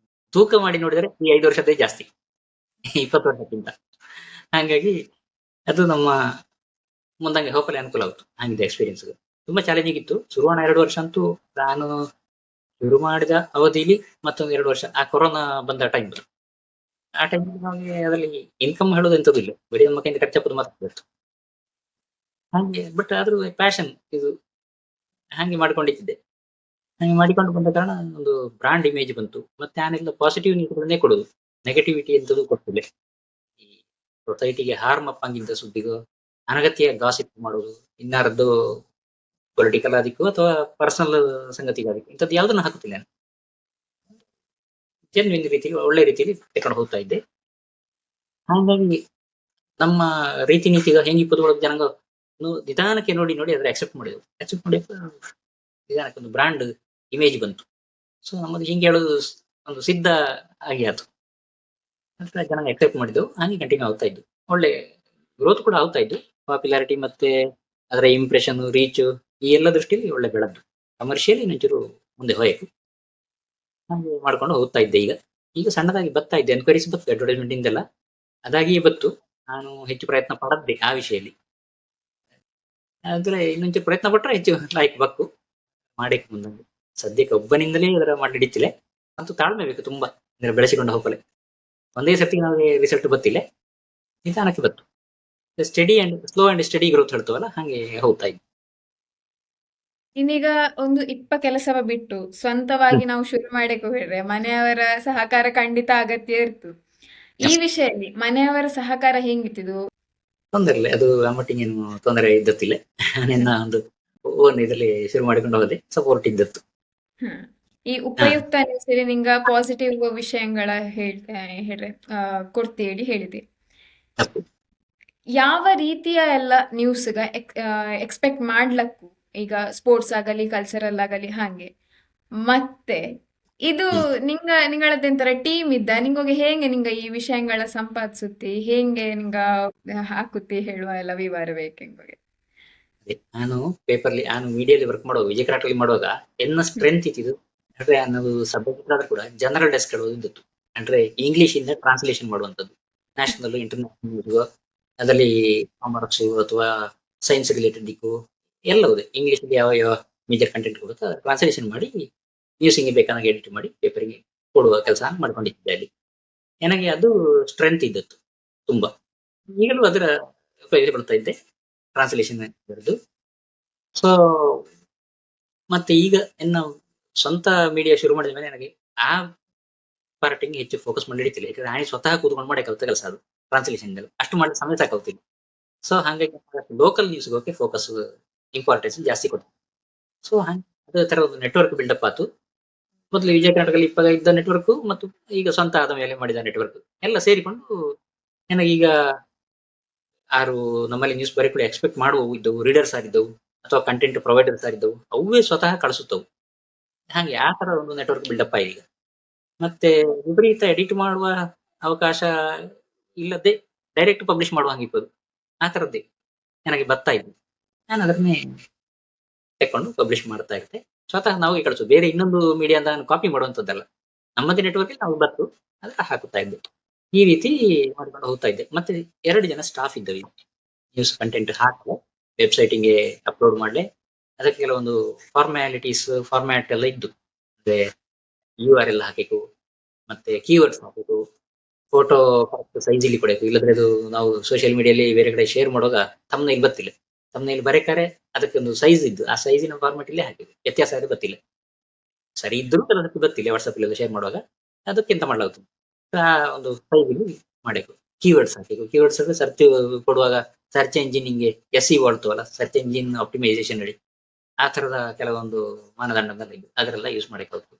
ತೂಕ ಮಾಡಿ ನೋಡಿದರೆ ಈ 5 ವರ್ಷದ್ದೇ ಜಾಸ್ತಿ 20 ವರ್ಷಕ್ಕಿಂತ. ಹಾಗಾಗಿ ಅದು ನಮ್ಮ ಮುಂದಂಗೆ ಹೋಗಲಿ ಅನುಕೂಲ ಆಗುತ್ತೆ. ಹಾಗಿದೆ ಎಕ್ಸ್ಪೀರಿಯನ್ಸ್. ತುಂಬಾ ಚಾಲೆಂಜಿಂಗ್ ಇತ್ತು. ಶುರುವಾನ 2 ವರ್ಷ ಅಂತೂ ನಾನು ಶುರು ಮಾಡಿದ ಅವಧಿಲಿ ಮತ್ತೊಂದು 2 ವರ್ಷ ಆ ಕೊರೋನಾ ಬಂದ ಟೈಮ್. ಆ ಟೈಮ್ ನಮಗೆ ಅದರಲ್ಲಿ ಇನ್ಕಮ್ ಹೇಳೋದು ಎಂತದ್ದು ಇಲ್ಲ, ಬರೀ ನಮ್ಮ ಕೈಯಿಂದ ಖರ್ಚಪ್ಪದು ಮಾತ್ರ. ಹಾಗೆ ಬಟ್ ಆದ್ರೂ ಪ್ಯಾಷನ್ ಇದು ಹಾಗೆ ಮಾಡ್ಕೊಂಡಿದ್ದೆ. ಹಾಗೆ ಮಾಡಿಕೊಂಡು ಬಂದ ಕಾರಣ ಒಂದು ಬ್ರಾಂಡ್ ಇಮೇಜ್ ಬಂತು. ಮತ್ತೆ ಆನೆಲ್ಲ ಪಾಸಿಟಿವ್ ನ್ಯೂಸ್ಗಳನ್ನೇ ಕೊಡೋದು, ನೆಗೆಟಿವಿಟಿ ಎಂತದ್ದು ಕೊಡ್ತಿಲ್ಲ. ಈ ಸೊಸೈಟಿಗೆ ಹಾರ್ಮ್ ಅಪ್ ಆಗಿದ್ದ ಸುದ್ದಿಗೂ ಅನಗತ್ಯ ಗಾಸಿಪ್ ಮಾಡೋದು, ಇನ್ನಾರದ್ದು ಪೊಲಿಟಿಕಲ್ ಅದಕ್ಕೂ ಅಥವಾ ಪರ್ಸನಲ್ ಸಂಗತಿಗಾದಕ್ಕೂ ಇಂಥದ್ದು ಯಾವುದನ್ನು ಹಾಕುತ್ತಿಲ್ಲ. ಜೆನ್ವಿನ್ ರೀತಿಯಲ್ಲಿ ಒಳ್ಳೆ ರೀತಿಯಲ್ಲಿ ತಕೊಂಡು ಹೋಗ್ತಾ ಇದ್ದೆ. ಹಾಗಾಗಿ ನಮ್ಮ ರೀತಿ ನೀತಿಗ ಹೆಂಗಿಪ್ಪದು ಜನಾಂಗ ನಿಧಾನಕ್ಕೆ ನೋಡಿ ಅದರ ಅಕ್ಸೆಪ್ಟ್ ಮಾಡಿ ನಿಧಾನಕ್ಕೆ ಒಂದು ಬ್ರಾಂಡ್ ಇಮೇಜ್ ಬಂತು. ಸೊ ನಮ್ಮದು ಹಿಂಗೆ ಹೇಳೋದು ಒಂದು ಸಿದ್ಧ ಆಗಿ ಆಯ್ತು ಅಂತ ಜನಾಂಗ ಅಕ್ಸೆಪ್ಟ್ ಮಾಡಿದ್ದೆವು. ಹಾಗೆ ಕಂಟಿನ್ಯೂ ಆಗ್ತಾ ಇದ್ದು, ಒಳ್ಳೆ ಗ್ರೋತ್ ಕೂಡ ಆಗ್ತಾ ಇದ್ದು. ಪಾಪ್ಯುಲಾರಿಟಿ ಮತ್ತೆ ಅದರ ಇಂಪ್ರೆಷನ್, ರೀಚ್ ಈ ಎಲ್ಲ ದೃಷ್ಟಿಯಲ್ಲಿ ಒಳ್ಳೆ ಬೆಳೆದ್ದು. ಕಮರ್ಷಿಯಲಿ ಇನ್ನೊಂಚೂರು ಮುಂದೆ ಹೋಯ್ತು. ಹಾಗೆ ಮಾಡ್ಕೊಂಡು ಹೋಗ್ತಾ ಇದ್ದೆ. ಈಗ ಸಣ್ಣದಾಗಿ ಬರ್ತಾ ಇದ್ದೆ, ಎನ್ಕ್ವೈರೀಸ್ ಬರ್ತದೆ ಅಡ್ವರ್ಟೈಸ್ಮೆಂಟ್ ಇಂದೆಲ್ಲ, ಅದಾಗಿಯೇ ಬತ್ತು. ನಾನು ಹೆಚ್ಚು ಪ್ರಯತ್ನ ಪಡದ್ದೆ ಆ ವಿಷಯದಲ್ಲಿ. ಆದ್ರೆ ಇನ್ನೊಂಚು ಪ್ರಯತ್ನ ಪಟ್ರೆ ಹೆಚ್ಚು ಲಾಯ್ಕ್ ಬಕ್ಕು ಮಾಡಕ್ಕೆ ಮುಂದಂಗೆ. ಸದ್ಯಕ್ಕೆ ಒಬ್ಬನಿಂದಲೇ ಅದರ ಮಾಡಿ ಹಿಡಿತಿಲ್ಲ. ಅಂತೂ ತಾಳ್ಮೆ ಬೇಕು ತುಂಬಾ, ಅಂದ್ರೆ ಬೆಳೆಸಿಕೊಂಡು ಹೋಗಲೆ. ಒಂದೇ ಸರ್ತಿ ನಮಗೆ ರಿಸಲ್ಟ್ ಗೊತ್ತಿಲ್ಲ, ನಿಧಾನಕ್ಕೆ ಬತ್ತು. Steady and slow and steady growth ಹೇಳ್ತವಲ್ಲ, ಹಾಗೆ ಹೋಗ್ತಾ ಇದ್ದೆ. ಇನ್ನೀಗ ಒಂದು ಕೆಲಸವ ಬಿಟ್ಟು ಸ್ವಂತವಾಗಿ ನಾವು ಶುರು ಮಾಡಕ್ಕೆ ಹೋದ್ರೆ ಮನೆಯವರ ಸಹಕಾರ ಖಂಡಿತ ಅಗತ್ಯ ಇರ್ತು. ಈ ವಿಷಯದಲ್ಲಿ ಮನೆಯವರ ಸಹಕಾರ ಹೆಂಗಿತ್ತಿದು? ತೊಂದರೆ ಇಲ್ಲ, ಅದು ಮಟ್ಟಿಗೆ ಏನು ತೊಂದರೆ ಇದ್ದತ್ತಿಲ್ಲ. ನನ್ನ ಒಂದು ಓನ್ ಇದರಲ್ಲಿ ಶುರು ಮಾಡಿಕೊಂಡು ಹೋದೆ, ಸಪೋರ್ಟ್ ಇದ್ದತ್ತು. ಈ ಉಪಯುಕ್ತ ನ್ಯೂಸಲ್ಲಿ ನಿಂಗ ಪಾಸಿಟಿವ್ ವಿಷಯಗಳ ಹೇಳ್ರೆ ಕೊಡ್ತೇಳಿ ಹೇಳಿದೆ. ಯಾವ ರೀತಿಯ ಎಲ್ಲ ನ್ಯೂಸ್ಗ ಎಕ್ಸ್ಪೆಕ್ಟ್ ಮಾಡ್ಲಕ್ಕು, ಈಗ ಸ್ಪೋರ್ಟ್ಸ್ ಆಗಲಿ ಕಲ್ಚರಲ್ ಆಗಲಿ ಹಾಗೆ, ಮತ್ತೆ ಇದು ನಿಂಗಳದ್ದೆಂತರ ಟೀಮ್ ಇದ್ದ ನಿಂಗೋಗೆ ಹೇಗೆ ನಿಂಗ ಈ ವಿಷಯಗಳ ಸಂಪಾದಿಸುತ್ತಿ ಹೇಗೆ ನಿಂಗ ಹಾಕುತ್ತಿ ಹೇಳುವ ಎಲ್ಲ ವಿವರ ಬೇಕು ನಿಂಗೆ. ಅದೇ ನಾನು ಪೇಪರ್ಲಿ ನಾನು ಮೀಡಿಯಲ್ಲಿ ವರ್ಕ್ ಮಾಡುವಾಗ ವಿಜಯ ಕರ್ನಾಟಕದಲ್ಲಿ ಮಾಡುವಾಗ ಎನ್ನ ಸ್ಟ್ರೆಂತ್ ಇತ್ತಿದ್ದು ಅಂದ್ರೆ ನಾವು ಸಬ್ಜೆಕ್ಟ್ ಆದ್ರೂ ಕೂಡ ಜನರಲ್ ಡೆಸ್ಕ್ ಹೇಳುವುದಿತ್ತು. ಅಂದ್ರೆ ಇಂಗ್ಲಿಷ್ ಇಂದ ಟ್ರಾನ್ಸ್ಲೇಷನ್ ಮಾಡುವಂತದ್ದು ನ್ಯಾಷನಲ್ ಇಂಟರ್ನ್ಯಾಷನಲ್ ಅದರಲ್ಲಿ ಕಾಮರ್ಸ್ ಅಥವಾ ಸೈನ್ಸ್ ರಿಲೇಟೆಡ್ ದಿಕ್ಕು ಎಲ್ಲವೂ ಇಂಗ್ಲಿಷ್ ಯಾವ ಯಾವ ಮೇಜರ್ ಕಂಟೆಂಟ್ ಕೊಡುತ್ತಾ ಟ್ರಾನ್ಸ್ಲೇಷನ್ ಮಾಡಿ ನ್ಯೂಸಿಂಗ್ ಬೇಕಾದಾಗ ಎಡಿಟ್ ಮಾಡಿ ಪೇಪರ್ಗೆ ಕೊಡುವ ಕೆಲಸ ಮಾಡ್ಕೊಂಡಿದ್ದೆ ಅಲ್ಲಿ. ನನಗೆ ಅದು ಸ್ಟ್ರೆಂತ್ ಇದ್ದದ್ದು ತುಂಬಾ. ಈಗಲೂ ಅದರ ಉಪಯೋಗ ಪಡ್ತಾ ಇದ್ದೆ ಟ್ರಾನ್ಸ್ಲೇಷನ್ ಬರೆದು. ಸೊ ಮತ್ತೆ ಈಗ ಇನ್ನು ಸ್ವಂತ ಮೀಡಿಯಾ ಶುರು ಮಾಡಿದ ಮೇಲೆ ನನಗೆ ಆ ಪಾರ್ಟಿಗೆ ಹೆಚ್ಚು ಫೋಕಸ್ ಮಾಡಿ ನಡೀತಿಲ್ಲ. ಯಾಕಂದ್ರೆ ನಾನು ಸ್ವತಃ ಕೂತ್ಕೊಂಡು ಮಾಡಿ ಕಲಿತ ಕೆಲಸ ಅದು ಟ್ರಾನ್ಸ್ಲೇಷನ್ ಎಲ್ಲ ಅಷ್ಟು ಮಾಡಿ ಸಮಯ ಸಾಕಾಗ್ತಿಲ್ಲ. ಸೊ ಹಾಗಾಗಿ ಲೋಕಲ್ ನ್ಯೂಸ್ ಹೋಗಿ ಫೋಕಸ್ ಇಂಪಾರ್ಟೆನ್ಸ್ ಜಾಸ್ತಿ ಕೊಡ್ತೀನಿ. ಸೊ ಅದೇ ತರ ಒಂದು ನೆಟ್ವರ್ಕ್ ಬಿಲ್ಡಪ್ ಆಯ್ತು. ಮೊದಲು ವಿಜಯ ಕರ್ನಾಟಕದಲ್ಲಿ ಇಪ್ಪಾಗ ಇದ್ದ ನೆಟ್ವರ್ಕ್ ಮತ್ತು ಈಗ ಸ್ವಂತ ಆದ ಮೇಲೆ ಮಾಡಿದ ನೆಟ್ವರ್ಕ್ ಎಲ್ಲ ಸೇರಿಕೊಂಡು ನನಗೀಗ ಯಾರು ನಮ್ಮಲ್ಲಿ ನ್ಯೂಸ್ ಬರೀ ಕೂಡ ಎಕ್ಸ್ಪೆಕ್ಟ್ ಮಾಡುವವು ಇದ್ದವು, ರೀಡರ್ಸ್ ಆಗಿದ್ದವು ಅಥವಾ ಕಂಟೆಂಟ್ ಪ್ರೊವೈಡರ್ಸ್ ಆಗಿದ್ದವು, ಅವೇ ಸ್ವತಃ ಕಳಿಸುತ್ತವು. ಹಾಗೆ ಆ ತರ ಒಂದು ನೆಟ್ವರ್ಕ್ ಬಿಲ್ಡಪ್ ಆಗಿದೆ. ಮತ್ತೆ ವಿಪರೀತ ಎಡಿಟ್ ಮಾಡುವ ಅವಕಾಶ ಇಲ್ಲದೆ ಡೈರೆಕ್ಟ್ ಪಬ್ಲಿಷ್ ಮಾಡುವ ಹಂಗಿಪ್ಪದು ಆ ತರದ್ದೇ ನನಗೆ ಬರ್ತಾ ಇದ್ದು ನಾನು ಅದನ್ನೇ ತೆಕ್ಕೊಂಡು ಪಬ್ಲಿಷ್ ಮಾಡ್ತಾ ಇರ್ತೆ. ಸ್ವತಃ ನಾವು ಕಳಿಸೋದು, ಬೇರೆ ಇನ್ನೊಂದು ಮೀಡಿಯಾ ನಾನು ಕಾಪಿ ಮಾಡುವಂತದ್ದಲ್ಲ. ನಮ್ಮದೇ ನೆಟ್ವರ್ಕ್ ನಾವು ಬತ್ತು ಅದನ್ನ ಹಾಕುತ್ತಾ ಇದ್ದೆ. ಈ ರೀತಿ ಮಾಡ್ಕೊಂಡು ಹೋಗ್ತಾ ಇದ್ದೆ. ಮತ್ತೆ 2 ಜನ ಸ್ಟಾಫ್ ಇದ್ದವು ನ್ಯೂಸ್ ಕಂಟೆಂಟ್ ಹಾಕಲು ವೆಬ್ಸೈಟಿಗೆ ಅಪ್ಲೋಡ್ ಮಾಡಲೆ ಅದಕ್ಕೆ ಕೆಲವೊಂದು ಫಾರ್ಮ್ಯಾಟ್ ಎಲ್ಲ ಇದ್ದು. ಅಂದ್ರೆ URL ಹಾಕಬೇಕು, ಮತ್ತೆ ಕೀವರ್ಡ್ಸ್ ಹಾಕಬೇಕು, ಫೋಟೋ ಕರೆಕ್ಟ್ ಸೈಜ್ ಇಲ್ಲಿ ಕೊಡಬೇಕು. ಇಲ್ಲದ್ರೆ ಅದು ನಾವು ಸೋಷಿಯಲ್ ಮೀಡಿಯಲ್ಲಿ ಬೇರೆ ಕಡೆ ಶೇರ್ ಮಾಡುವಾಗ ತಮ್ಮನೇಲಿ ಬರ್ತಿಲ್ಲ. ತಮ್ಮನೇಲಿ ಬರೇಕಾರೆ ಅದಕ್ಕೆ ಒಂದು ಸೈಜ್ ಇದ್ದು ಆ ಸೈಜಿನ ಫಾರ್ಮೆಟ್ ಇಲ್ಲೇ ಹಾಕಿದೆ. ವ್ಯತ್ಯಾಸ ಆದ್ರೆ ಗೊತ್ತಿಲ್ಲ, ಸರಿ ಇದ್ರೂ ಕೆಲವೊಂದಕ್ಕೆ ಗೊತ್ತಿಲ್ಲ. ವಾಟ್ಸಪ್ ಎಲ್ಲ ಶೇರ್ ಮಾಡುವಾಗ ಅದಕ್ಕೆಂತ ಮಾಡಲಾಗ್ತದೆ ಆ ಒಂದು ಸೈಜ್ ಮಾಡಬೇಕು. ಕೀವರ್ಡ್ಸ್ ಹಾಕಬೇಕು. ಕೀವರ್ಡ್ಸ್ ಅಂದ್ರೆ ಸರ್ಚ್ ಕೊಡುವಾಗ ಸರ್ಚ್ ಎಂಜಿನ್ಗೆ SEO ಅಲ್ಲ, ಸರ್ಚ್ ಎಂಜಿನ್ ಆಪ್ಟಿಮೈಸೇಷನ್ ಹೇಳಿ ಆ ತರದ ಕೆಲವೊಂದು ಮಾನದಂಡದಲ್ಲಿ ಇದೆ. ಅದರೆಲ್ಲ ಯೂಸ್ ಮಾಡಬೇಕಾಗ್ತದೆ.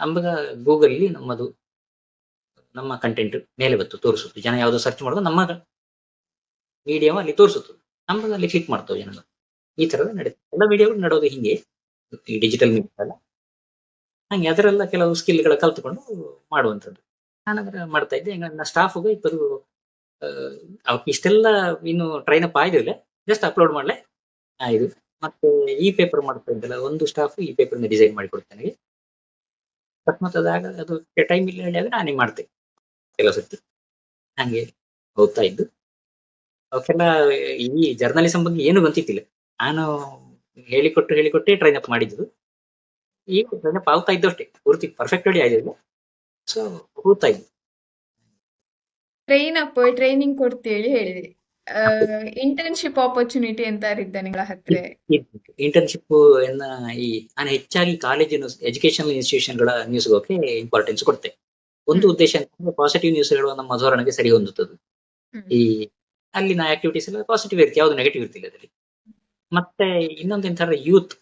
ಅಂಬಗ ಗೂಗಲ್ ನಮ್ಮ ಕಂಟೆಂಟ್ ಮೇಲೆ ಬತ್ತು ತೋರಿಸುತ್ತೆ. ಜನ ಯಾವ್ದು ಸರ್ಚ್ ಮಾಡೋದು ನಮ್ಮ ಮೀಡಿಯಂ ಅಲ್ಲಿ ತೋರಿಸುತ್ತೆ. ನಮ್ಮದು ಅಲ್ಲಿ ಕ್ಲಿಕ್ ಮಾಡ್ತವೆ ಜನಗಳು. ಈ ತರದ ನಡೀತದೆ. ಎಲ್ಲ ಮೀಡಿಯಾಗಳು ನಡೋದು ಹಿಂಗೆ, ಈ ಡಿಜಿಟಲ್ ಮೀಡಿಯಾ ಎಲ್ಲ ಹಂಗೆ. ಅದರೆಲ್ಲ ಕೆಲವು ಸ್ಕಿಲ್ಗಳ ಕಲ್ತುಕೊಂಡು ಮಾಡುವಂಥದ್ದು. ನಾನು ಅದರ ಮಾಡ್ತಾ ಇದ್ದೆ. ನನ್ನ ಸ್ಟಾಫ್ಗೆ ಇಬ್ಬರು ಇಷ್ಟೆಲ್ಲ ಇನ್ನು ಟ್ರೈನ್ ಅಪ್ ಆಗಿರಲಿಲ್ಲ, ಜಸ್ಟ್ ಅಪ್ಲೋಡ್ ಮಾಡಲೆ ಆಯ್ತು. ಮತ್ತೆ ಈ ಪೇಪರ್ ಮಾಡ್ತಾ ಇದ್ದಲ್ಲ, ಒಂದು ಸ್ಟಾಫ್ ಈ ಪೇಪರ್ ಡಿಸೈನ್ ಮಾಡಿ ಕೊಡ್ತಾನೆ. ಅಕಸ್ಮಾತ್ ಅದಾಗ ಅದು ಟೈಮ್ ಇಲ್ಲ ಹೇಳಿ ಆದ್ರೆ ನಾನೇ ಮಾಡ್ತೆ ಕೆಲವು ಸರ್ತಿ. ಹಂಗೆ ಹೋಗ್ತಾ ಇದ್ದು. ಅವಕ್ಕೆಲ್ಲ ಈ ಜರ್ನಲಿಸಂ ಬಗ್ಗೆ ಏನು ಗೊತ್ತಿತ್ತಿಲ್ಲ. ನಾನು ಹೇಳಿಕೊಟ್ಟೆ ಟ್ರೈನ್ ಅಪ್ ಮಾಡಿದ್ದು. ಈಗ ಟ್ರೈನ್ ಅಪ್ ಆಗ್ತಾ ಇದ್ದು ಅಷ್ಟೇ, ಪೂರ್ತಿ ಪರ್ಫೆಕ್ಟ್ ಆಗಿ ಆಗಿಲ್ಲ. ಸೊ ಹೋಗ್ತಾ ಇದ್ದು. ಟ್ರೈನಿಂಗ್ ಕೊಡ್ತೇಳಿ ಹೇಳಿದ್ರಿ. ಇಂಟರ್ನ್ಶಿಪ್ ಆಪರ್ಚುನಿಟಿ ಅಂತ ಇದ್ದ ನಿಗಳ ಹತ್ರ? ಇಂಟರ್ನ್ಶಿಪ್ ನಾನು ಹೆಚ್ಚಾಗಿ ಕಾಲೇಜ್ ಎಜುಕೇಶನಲ್ ಇನ್ಸ್ಟಿಟ್ಯೂಷನ್ಗಳ ನ್ಯೂಸ್ ಹೋಗಕ್ಕೆ ಇಂಪಾರ್ಟೆನ್ಸ್ ಕೊಡ್ತೆ. ಒಂದು ಉದ್ದೇಶ ಅಂತಂದ್ರೆ ಪಾಸಿಟಿವ್ ನ್ಯೂಸ್ ಹೇಳುವ ನಮ್ಮ ಧೋರಣೆಗೆ ಸರಿ ಹೊಂದುತ್ತದೆ. ಈ ಅಲ್ಲಿನ ಆಕ್ಟಿವಿಟೀಸ್ ಎಲ್ಲ ಪಾಸಿಟಿವ್ ಇರುತ್ತೆ, ಯಾವ್ದು ನೆಗೆಟಿವ್ ಇರ್ತಿಲ್ಲ ಅದರಲ್ಲಿ. ಮತ್ತೆ ಇನ್ನೊಂದು ಎಂತಾರೆ ಯೂತ್,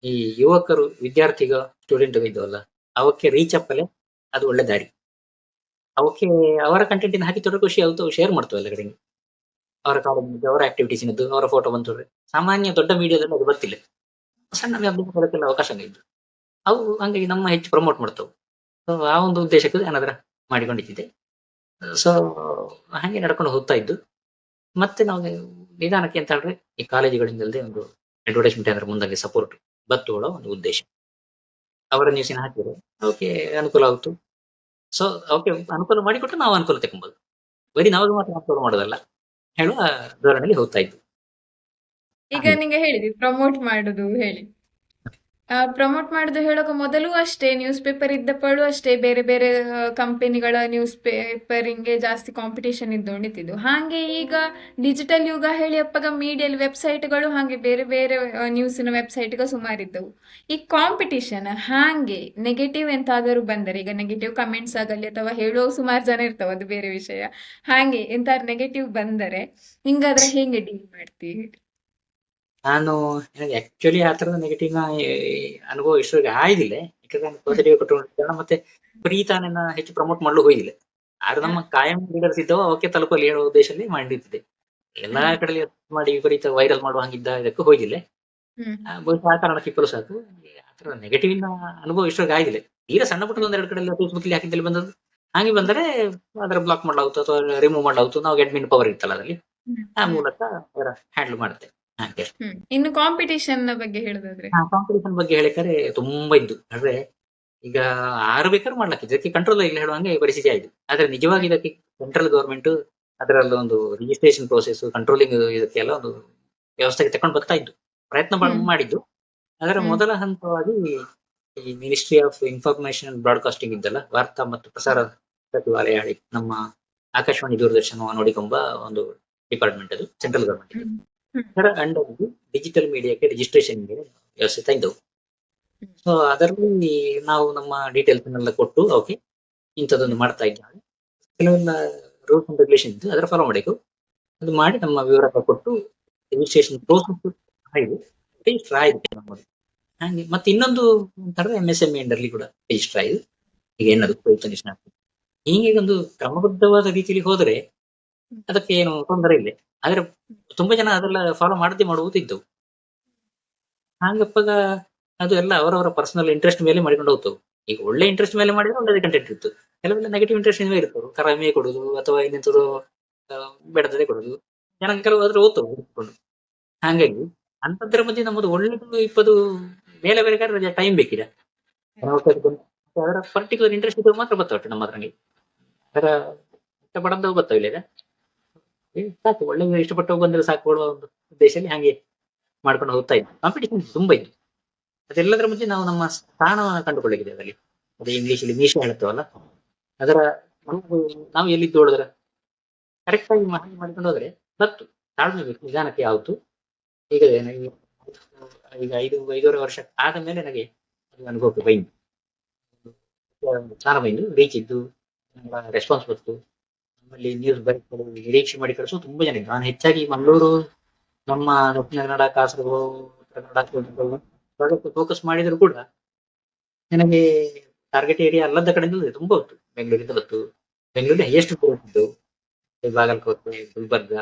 ಈ ಯುವಕರು ವಿದ್ಯಾರ್ಥಿಗ ಸ್ಟೂಡೆಂಟ್ ಇದ್ದವಲ್ಲ ಅವಕ್ಕೆ ರೀಚ್ ಅಪ್ ಅಲ್ಲೇ ಅದು ಒಳ್ಳೆ ದಾರಿ. ಅವಕ್ಕೆ ಅವರ ಕಂಟೆಂಟ್ ಇನ್ನು ಹಾಕಿ ತೊಡೋ ಖುಷಿ ಆಗುತ್ತೋ ಶೇರ್ ಮಾಡ್ತವೆ ಎಲ್ಲ ಕಡೆಗೆ. ಅವರ ಕಾಲೇಜ್ ಅವರ ಆಕ್ಟಿವಿಟೀಸ್ ಇದ್ದು ಅವರ ಫೋಟೋ ಬಂತವ್ರೆ. ಸಾಮಾನ್ಯ ದೊಡ್ಡ ಮೀಡಿಯಾದಲ್ಲಿ ಅದು ಗೊತ್ತಿಲ್ಲ. ಸಣ್ಣ ವ್ಯಾಪಾರಕ್ಕೆಲ್ಲ ಅವಕಾಶ ಇದ್ದು ಅವು ಹಂಗಾಗಿ ನಮ್ಮ ಹೆಚ್ಚು ಪ್ರಮೋಟ್ ಮಾಡ್ತಾವೆ. ಸೊ ಆ ಒಂದು ಉದ್ದೇಶಕ್ಕೆ ಏನಾದ್ರ ಮಾಡಿಕೊಂಡಿದ್ದೆ. ಸೊ ಹಾಗೆ ನಡ್ಕೊಂಡು ಹೋಗ್ತಾ ಇದ್ದು. ಮತ್ತೆ ನಾವು ನಿಧಾನಕ್ಕೆ ಅಂತ ಹೇಳಿದ್ರೆ ಈ ಕಾಲೇಜುಗಳಿಂದಲೇ ಒಂದು ಅಡ್ವರ್ಟೈಸ್ಮೆಂಟ್ ಅಂದ್ರೆ ಮುಂದಾಗಿ ಸಪೋರ್ಟ್ ಬತ್ತುಕೊಳ್ಳೋ ಒಂದು ಉದ್ದೇಶ. ಅವರ ನ್ಯೂಸಿನ ಹಾಕಿದ್ರೆ ಅವಕ್ಕೆ ಅನುಕೂಲ ಆಗುತ್ತು. ಸೊ ಅವಕ್ಕೆ ಅನುಕೂಲ ಮಾಡಿಕೊಟ್ಟು ನಾವು ಅನುಕೂಲ ತಗೊಂಬೋದು. ಬರೀ ನಾವು ಮಾತ್ರ ಅನುಕೂಲ ಮಾಡೋದಲ್ಲ ಹೇಳುವ ಧೋರಣೆಯಲ್ಲಿ ಹೋಗ್ತಾ ಇದ್ದು. ಈಗ ನಿಂಗೆ ಹೇಳಿದ್ವಿ ಪ್ರಮೋಟ್ ಮಾಡುದು ಹೇಳಿ. ಪ್ರಮೋಟ್ ಮಾಡುದು ಹೇಳೋಕೆ ಮೊದಲು ಅಷ್ಟೇ ನ್ಯೂಸ್ ಪೇಪರ್ ಇದ್ದಪ್ಪಳು ಅಷ್ಟೇ ಬೇರೆ ಬೇರೆ ಕಂಪನಿಗಳ ನ್ಯೂಸ್ ಪೇಪರಿಂಗೆ ಜಾಸ್ತಿ ಕಾಂಪಿಟೇಷನ್ ಇದ್ದೊಂಡಿತ್ತಿದ್ದು. ಹಾಗೆ ಈಗ ಡಿಜಿಟಲ್ ಯುಗ ಹೇಳಿ ಅಪ್ಪಾಗ ಮೀಡಿಯಲ್ ವೆಬ್ಸೈಟ್ಗಳು ಹಾಗೆ ಬೇರೆ ಬೇರೆ ನ್ಯೂಸಿನ ವೆಬ್ಸೈಟ್ಗಳು ಸುಮಾರಿದ್ದವು. ಈ ಕಾಂಪಿಟೇಷನ್ ಹಾಗೆ ನೆಗೆಟಿವ್ ಎಂತಾದರೂ ಬಂದರೆ, ಈಗ ನೆಗೆಟಿವ್ ಕಮೆಂಟ್ಸ್ ಆಗಲಿ ಅಥವಾ ಹೇಳೋ ಸುಮಾರು ಜನ ಇರ್ತಾವ, ಅದು ಬೇರೆ ವಿಷಯ. ಹಾಗೆ ಎಂತಾದ್ರು ನೆಗೆಟಿವ್ ಬಂದರೆ ನಿಂಗಾದ್ರೆ ಹೇಗೆ ಡೀಲ್ ಮಾಡ್ತೀವಿ? ನಾನು ಆಕ್ಚುಲಿ ಆ ತರದ ನೆಗೆಟಿವ್ ಅನುಭವ ಇಷ್ಟೊಂದು ಆಯ್ದಿಲ್ಲ. ಯಾಕಂದ್ರೆ ನಾನು ಪಾಸಿಟಿವ್ ಕೊಟ್ಟು ಮತ್ತೆ ಪ್ರೀತಾನ ಹೆಚ್ಚು ಪ್ರಮೋಟ್ ಮಾಡಲು ಹೋಗಿಲ್ಲ. ಆದ್ರೆ ನಮ್ಮ ಕಾಯಂ ಲೀಡರ್ಸ್ ಇದ್ದವು ಅವಕ್ಕೆ ತಲುಪಲ್ಲಿ ಹೇಳುವ ಉದ್ದೇಶದಲ್ಲಿ ಮಾಡಿರ್ತಿದೆ. ಎಲ್ಲಾ ಕಡೆ ಮಾಡಿ ವಿಪರೀತ ವೈರಲ್ ಮಾಡುವ ಹಂಗಿದ್ದ ಇದಕ್ಕೂ ಹೋಗಿಲ್ಲ. ಬಹುಶಃ ಆ ಕಾರಣಕ್ಕೆ ಸಾಕು. ಆ ಆತರ ನೆಗೆಟಿವ್ ಅನುಭವ ಇಷ್ಟೊಂದು ಆಗಿಲ್ಲ. ತೀರಾ ಸಣ್ಣ ಪುಟ್ಟದ ಒಂದೆರಡು ಕಡೆ ಫೇಸ್ಬುಕ್ ಅಲ್ಲಿ ಹಾಕಿದ್ದಲ್ಲಿ ಬಂದದ್ದು ಹಾಗೆ ಬಂದರೆ ಅದರ ಬ್ಲಾಕ್ ಮಾಡಲಾಗುತ್ತು ಅಥವಾ ರಿಮೂವ್ ಮಾಡಲಾಗುತ್ತು. ನಾವು ಅಡ್ಮಿನ್ ಪವರ್ ಇರ್ತಲ್ಲ ಅದರಲ್ಲಿ, ಹ್ಮ್, ಆ ಹ್ಮ್, ಮೂಲಕ ಅದರ ಹ್ಯಾಂಡಲ್ ಮಾಡುತ್ತೆ ಹಾಗೆ. ಇನ್ನು ಕಾಂಪಿಟೇಷನ್ ಬಗ್ಗೆ ಹೇಳೋದಾದ್ರೆ ಕಾಂಪಿಟೇಷನ್ ಬಗ್ಗೆ ಹೇಳಿದರೆ ತುಂಬಾ ಇದ್ದು ಅಂದ್ರೆ ಈಗ ಆರು ಬೇಕಾದ್ರೂ ಮಾಡ್ಲಕ್ಕೆ ಇದಕ್ಕೆ ಕಂಟ್ರೋಲ್ ಇಲ್ಲ ಹೇಳುವಂಗೆ ಪರಿಸ್ಥಿತಿ ಆಯ್ತು. ಆದ್ರೆ ನಿಜವಾಗಿ ಇದಕ್ಕೆ ಸೆಂಟ್ರಲ್ ಗವರ್ಮೆಂಟ್ ಅದರಲ್ಲ ಒಂದು ರಿಜಿಸ್ಟ್ರೇಷನ್ ಪ್ರೋಸೆಸ್ ಕಂಟ್ರೋಲಿಂಗ್ ಇದಕ್ಕೆಲ್ಲ ಒಂದು ವ್ಯವಸ್ಥೆಗೆ ತಕೊಂಡು ಬರ್ತಾ ಇದ್ದು ಪ್ರಯತ್ನ ಮಾಡಿದ್ದು. ಅದರ ಹ್ಮ್. ಮೊದಲ ಹಂತವಾಗಿ ಈ ministry of information and broadcasting ಇದ್ದಲ್ಲ, ವಾರ್ತಾ ಮತ್ತು ಪ್ರಸಾರ ಸಚಿವಾಲಯ ಹೇಳಿ ನಮ್ಮ ಆಕಾಶವಾಣಿ ದೂರದರ್ಶನ ನೋಡಿಕೊಂಬ ಒಂದು ಡಿಪಾರ್ಟ್ಮೆಂಟ್ ಅದು ಸೆಂಟ್ರಲ್ ಗವರ್ಮೆಂಟ್. ಹ್ಮ್, ಹ್ಮ್, ಅದರ ಅಂಡರ್ ಡಿಜಿಟಲ್ ಮೀಡಿಯಾಕ್ಕೆ ರಿಜಿಸ್ಟ್ರೇಷನ್ ವ್ಯವಸ್ಥೆ ತಂದವು. ಸೊ ಅದರಲ್ಲಿ ನಾವು ನಮ್ಮ ಡೀಟೇಲ್ಸ್ ಎಲ್ಲ ಕೊಟ್ಟು ಓಕೆ ಇಂಥದ್ದೊಂದು ಮಾಡ್ತಾ ಇದ್ದೇವೆ, ಕೆಲವೊಂದು ರೂಲ್ಸ್ ಅಂಡ್ ರೆಗ್ಯುಲೇಷನ್ ಇದ್ದು ಅದರ ಫಾಲೋ ಮಾಡಬೇಕು. ಅದು ಮಾಡಿ ನಮ್ಮ ವಿವರ ಕೊಟ್ಟು ರಿಜಿಸ್ಟ್ರೇಷನ್ ಪ್ರೋಸೆಸ್ ಆಗಿದೆ, ರಿಜಿಸ್ಟರ್ ಆಯಿತು ನಮ್ಮದು. ಹಾಗೆ ಮತ್ತೆ ಇನ್ನೊಂದು ಅಂತಂದ್ರೆ MSME ಅಂಡರ್ಲಿ ಕೂಡ ರಿಜಿಸ್ಟರ್ ಆಯಿತು. ಈಗ ಏನದು ಪ್ರಯತ್ನ ಹೀಗೆ ಒಂದು ಕ್ರಮಬದ್ಧವಾದ ರೀತಿಯಲ್ಲಿ ಹೋದರೆ ಅದಕ್ಕೆ ಏನು ತೊಂದರೆ ಇಲ್ಲ. ಆದ್ರೆ ತುಂಬಾ ಜನ ಅದೆಲ್ಲ ಫಾಲೋ ಮಾಡದೆ ಮಾಡುವುದಿದ್ದವು. ಹಾಗಪ್ಪಾಗ ಅದು ಎಲ್ಲ ಅವರವರ ಪರ್ಸನಲ್ ಇಂಟ್ರೆಸ್ಟ್ ಮೇಲೆ ಮಾಡಿಕೊಂಡು ಹೋಗ್ತವೆ. ಈಗ ಒಳ್ಳೆ ಇಂಟ್ರೆಸ್ಟ್ ಮೇಲೆ ಮಾಡಿದ್ರೆ ಒಳ್ಳೆ ಕಂಟೆಂಟ್ ಇತ್ತು, ಕೆಲವೆಲ್ಲ ನೆಗೆಟಿವ್ ಇಂಟ್ರೆಸ್ಟ್ ಮೇಲೆ ಇರ್ತವೆ, ಕಡಿಮೆ ಕೊಡುದು ಅಥವಾ ಇನ್ನೆಂತದ್ದು ಬೇಡದೇ ಕೊಡುದು, ಜನ ಕೆಲವು ಅದ್ರ ಓದ್ತವೆ. ಹಾಗಾಗಿ ಅಂತದ್ರ ಮಧ್ಯೆ ನಮ್ಮದು ಒಳ್ಳೆದು ಇಪ್ಪದು ಮೇಲೆ ಬೇರೆ ಟೈಮ್ ಬೇಕಿದೆ. ಅದರ ಪರ್ಟಿಕ್ಯುಲರ್ ಇಂಟ್ರೆಸ್ಟ್ ಇದ್ದು ಮಾತ್ರ ಬರ್ತಾವೆ ನಮ್ಮ ಅದ್ರಂಗೆ, ಅದರ ಇಷ್ಟಪಡದವು ಬರ್ತಾವಿಲ್ಲ ಈಗ. ಸಾಕು ಒಳ್ಳೆ ಇಷ್ಟಪಟ್ಟು ಬಂದ್ರೆ ಸಾಕು ಕೊಡುವ ಒಂದು ಉದ್ದೇಶದಲ್ಲಿ ಹಾಗೆ ಮಾಡ್ಕೊಂಡು ಹೋಗ್ತಾ ಇದ್ವಿ. ಕಾಂಪಿಟೇಷನ್ ತುಂಬಾ ಇತ್ತು. ಅದೆಲ್ಲದರ ಮಧ್ಯೆ ನಾವು ನಮ್ಮ ಸ್ಥಾನವನ್ನು ಕಂಡುಕೊಳ್ಳಿದೆ ಅದರಲ್ಲಿ. ಅದು ಇಂಗ್ಲಿಷ್ ಅಲ್ಲಿ ಮೀಶ ಹೇಳ್ತೇವಲ್ಲ, ಅದರ ನಾವು ಎಲ್ಲಿದ್ದು ನೋಡಿದ್ರ ಕರೆಕ್ಟ್ ಆಗಿ ಮಾಡಿಕೊಂಡು ಹೋದ್ರೆ ಬತ್ತು. ತಾಳ್ಮೆ ಬೇಕು, ನಿಧಾನಕ್ಕೆ ಯಾವತ್ತು. ಈಗ ಈಗ 5-5.5 ವರ್ಷ ಆದ ಮೇಲೆ ನನಗೆ ಅದು ಅನುಭವಕ್ಕೆ ಬೈಂದು ಸ್ಥಾನ ಬೈಂದು ರೀಚ್ ಇದ್ದು ರೆಸ್ಪಾನ್ಸ್ ಬಂತು. ನಮ್ಮಲ್ಲಿ ನ್ಯೂಸ್ ಬರೀ ನಿರೀಕ್ಷೆ ಮಾಡಿ ಕಳಿಸೋ ತುಂಬಾ ಜನ ಇದ್ರು. ನಾನು ಹೆಚ್ಚಾಗಿ ಮಂಗಳೂರು, ನಮ್ಮ ದಕ್ಷಿಣ ಕನ್ನಡ, ಕಾಸರಗೋಡು, ಉತ್ತರ ಕನ್ನಡ ಫೋಕಸ್ ಮಾಡಿದ್ರು ಕೂಡ ನನಗೆ ಟಾರ್ಗೆಟ್ ಏರಿಯಾ ಅಲ್ಲದ ಕಡೆಯಿಂದ ತುಂಬಾ ಹೊತ್ತು ಬೆಂಗಳೂರಿಂದ ಬತ್ತು. ಬೆಂಗಳೂರಲ್ಲಿ ಹೈಯೆಸ್ಟ್ ಇದ್ದು ಬಾಗಲಕೋಟೆ, ಗುಲ್ಬರ್ಗ,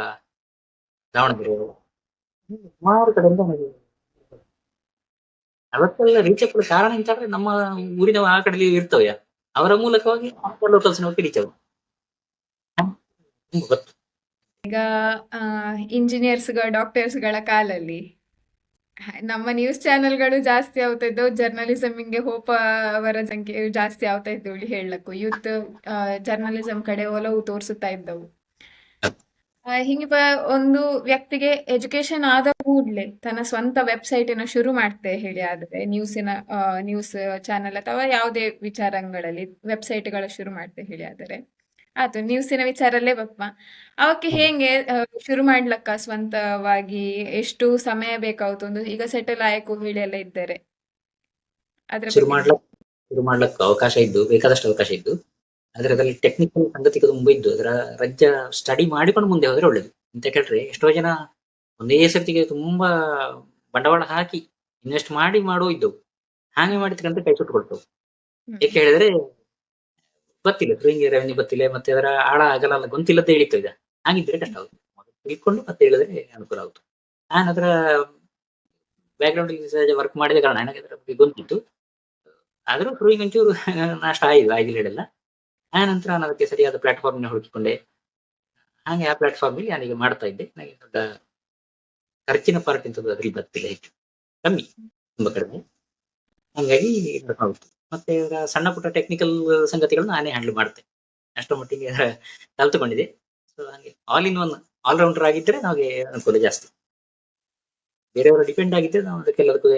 ದಾವಣಗೆರೆ, ಸುಮಾರು ಕಡೆಯಿಂದ ನನಗೆ ಅವತ್ತೆಲ್ಲ ರೀಚ್ ಆಗಲು ಕಾರಣ ಅಂತಂದ್ರೆ ನಮ್ಮ ಊರಿನ ಆ ಕಡೆ ಇರ್ತವೆ, ಅವರ ಮೂಲಕವಾಗಿ ಲೋಕಲ್ಸ್ ರೀಚ್ ಆಗ ಗೊತ್ತು. ಈಗ ಇಂಜಿನಿಯರ್ಸ್ಗಳ ಡಾಕ್ಟರ್ಸ್ಗಳ ಕಾಲಲ್ಲಿ ನಮ್ಮ ನ್ಯೂಸ್ ಚಾನೆಲ್ಗಳು ಜಾಸ್ತಿ ಆಗ್ತಾ ಇದ್ದವು, ಜರ್ನಲಿಸಮ್ಗೆ ಹೋಪ ಅವರ ಸಂಖ್ಯೆ ಜಾಸ್ತಿ ಆಗ್ತಾ ಇದ್ದವು ಹೇಳಕ್ಕೂ. ಯೂತ್ ಜರ್ನಲಿಸಂ ಕಡೆ ಒಲವು ತೋರಿಸುತ್ತಾ ಇದ್ದವು. ಹಿಂಗೆ ಒಂದು ವ್ಯಕ್ತಿಗೆ ಎಜುಕೇಶನ್ ಆದ ಕೂಡಲೇ ತನ್ನ ಸ್ವಂತ ವೆಬ್ಸೈಟಿನ ಶುರು ಮಾಡ್ತೆ ಹೇಳಿ ಆದ್ರೆ ನ್ಯೂಸ್ ಚಾನೆಲ್ ಅಥವಾ ಯಾವುದೇ ವಿಚಾರಗಳಲ್ಲಿ ವೆಬ್ಸೈಟ್ಗಳ ಶುರು ಮಾಡ್ತೆ ಹೇಳಿ ಆದರೆ ಆಯ್ತು ನ್ಯೂಸಿನ ವಿಚಾರಲ್ಲೇ ಬಪ್ಪ ಅವಕ್ಕೆ ಹೇಗೆ ಶುರು ಮಾಡ್ಲಕ್ಕ ಸ್ವಂತವಾಗಿ ಎಷ್ಟು ಸಮಯ ಬೇಕಾಗುತ್ತೆ ಒಂದು ಈಗ ಸೆಟಲ್ ಆಯಕು ಹೇಳಿ ಎಲ್ಲ ಇದ್ದಾರೆ ಅದ್ರ ಶುರು ಮಾಡ್ಲಕ್ಕೆ ಅವಕಾಶ ಇದ್ದು, ಬೇಕಾದಷ್ಟು ಅವಕಾಶ ಇದ್ದು. ಆದ್ರೆ ಅದರಲ್ಲಿ ಟೆಕ್ನಿಕಲ್ ಸಂಗತಿ ತುಂಬಾ ಇದ್ದು, ಅದರ ರಜ್ಜ ಸ್ಟಡಿ ಮಾಡಿಕೊಂಡು ಮುಂದೆ ಹೋದ್ರೆ ಒಳ್ಳೇದು ಅಂತ ಕೇಳ್ರೆ. ಎಷ್ಟೋ ಜನ ಒಂದೇ ಸರ್ತಿಗೆ ತುಂಬಾ ಬಂಡವಾಳ ಹಾಕಿ ಇನ್ವೆಸ್ಟ್ ಮಾಡೋ ಇದ್ದವು. ಹಾಗೆ ಮಾಡಿದ್ರಂತ ಕೈ ಸುಟ್ಟುಕೊಳ್ತವು. ಏಕೆ ಹೇಳಿದ್ರೆ ಗೊತ್ತಿಲ್ಲ, ರೆವೆನ್ಯೂ ಗೊತ್ತಿಲ್ಲ, ಮತ್ತೆ ಅದರ ಆಳ ಅಗಲ ಗೊಂತಿಲ್ಲದೆ ಇಳಿತು. ಈಗ ಹಾಗಿದ್ರೆ ಕಷ್ಟ ಆಗುತ್ತೆ. ತಿಳ್ಕೊಂಡು ಮತ್ತೆ ಹೇಳಿದ್ರೆ ಅನುಕೂಲ ಆಗುತ್ತೆ. ನಾನು ಅದರ ಬ್ಯಾಕ್ಗ್ರೌಂಡ್ ವರ್ಕ್ ಮಾಡಿದ ಕಾರಣ ನನಗೆ ಅದರ ಬಗ್ಗೆ ಗೊತ್ತಿತ್ತು. ಆದ್ರೂ ಶುರುವಿಗೆ ಒಂಚೂರು ನಷ್ಟ ಆಗಿಲ್ಲ ಹೇಳಲ್ಲ. ಆ ನಂತರ ನಾನು ಅದಕ್ಕೆ ಸರಿಯಾದ ಪ್ಲಾಟ್ಫಾರ್ಮ್ ಹುಡುಕಿಕೊಂಡೆ. ಹಾಗೆ ಆ ಪ್ಲಾಟ್ಫಾರ್ಮ್ ಅಲ್ಲಿ ನಾನೀಗ ಮಾಡ್ತಾ ಇದ್ದೆ. ನನಗೆ ದೊಡ್ಡ ಖರ್ಚಿನ ಪಾರ್ಟ್ ಇಂಥದ್ದು ಅದ್ರಲ್ಲಿ ಬರ್ತಿಲ್ಲ, ಹೆಚ್ಚು ಕಮ್ಮಿ, ತುಂಬಾ ಕಡಿಮೆ. ಹಾಗಾಗಿ ಮತ್ತೆ ಸಣ್ಣ ಪುಟ್ಟ ಟೆಕ್ನಿಕಲ್ ಸಂಗತಿಗಳನ್ನ ನಾನೇ ಹ್ಯಾಂಡಲ್ ಮಾಡ್ತೆ. ಅಷ್ಟರ ಮಟ್ಟಿಗೆ ಕಲ್ತುಕೊಂಡಿದೆ. ಸೊ ಹಾಗೆ ಆಲ್ರೌಂಡರ್ ಆಗಿದ್ರೆ ನಮಗೆ ಅನುಕೂಲ ಜಾಸ್ತಿ. ಬೇರೆಯವರು ಡಿಪೆಂಡ್ ಆಗಿದ್ರೆ ನಾವು ಅದಕ್ಕೆಲ್ಲದಕ್ಕೂ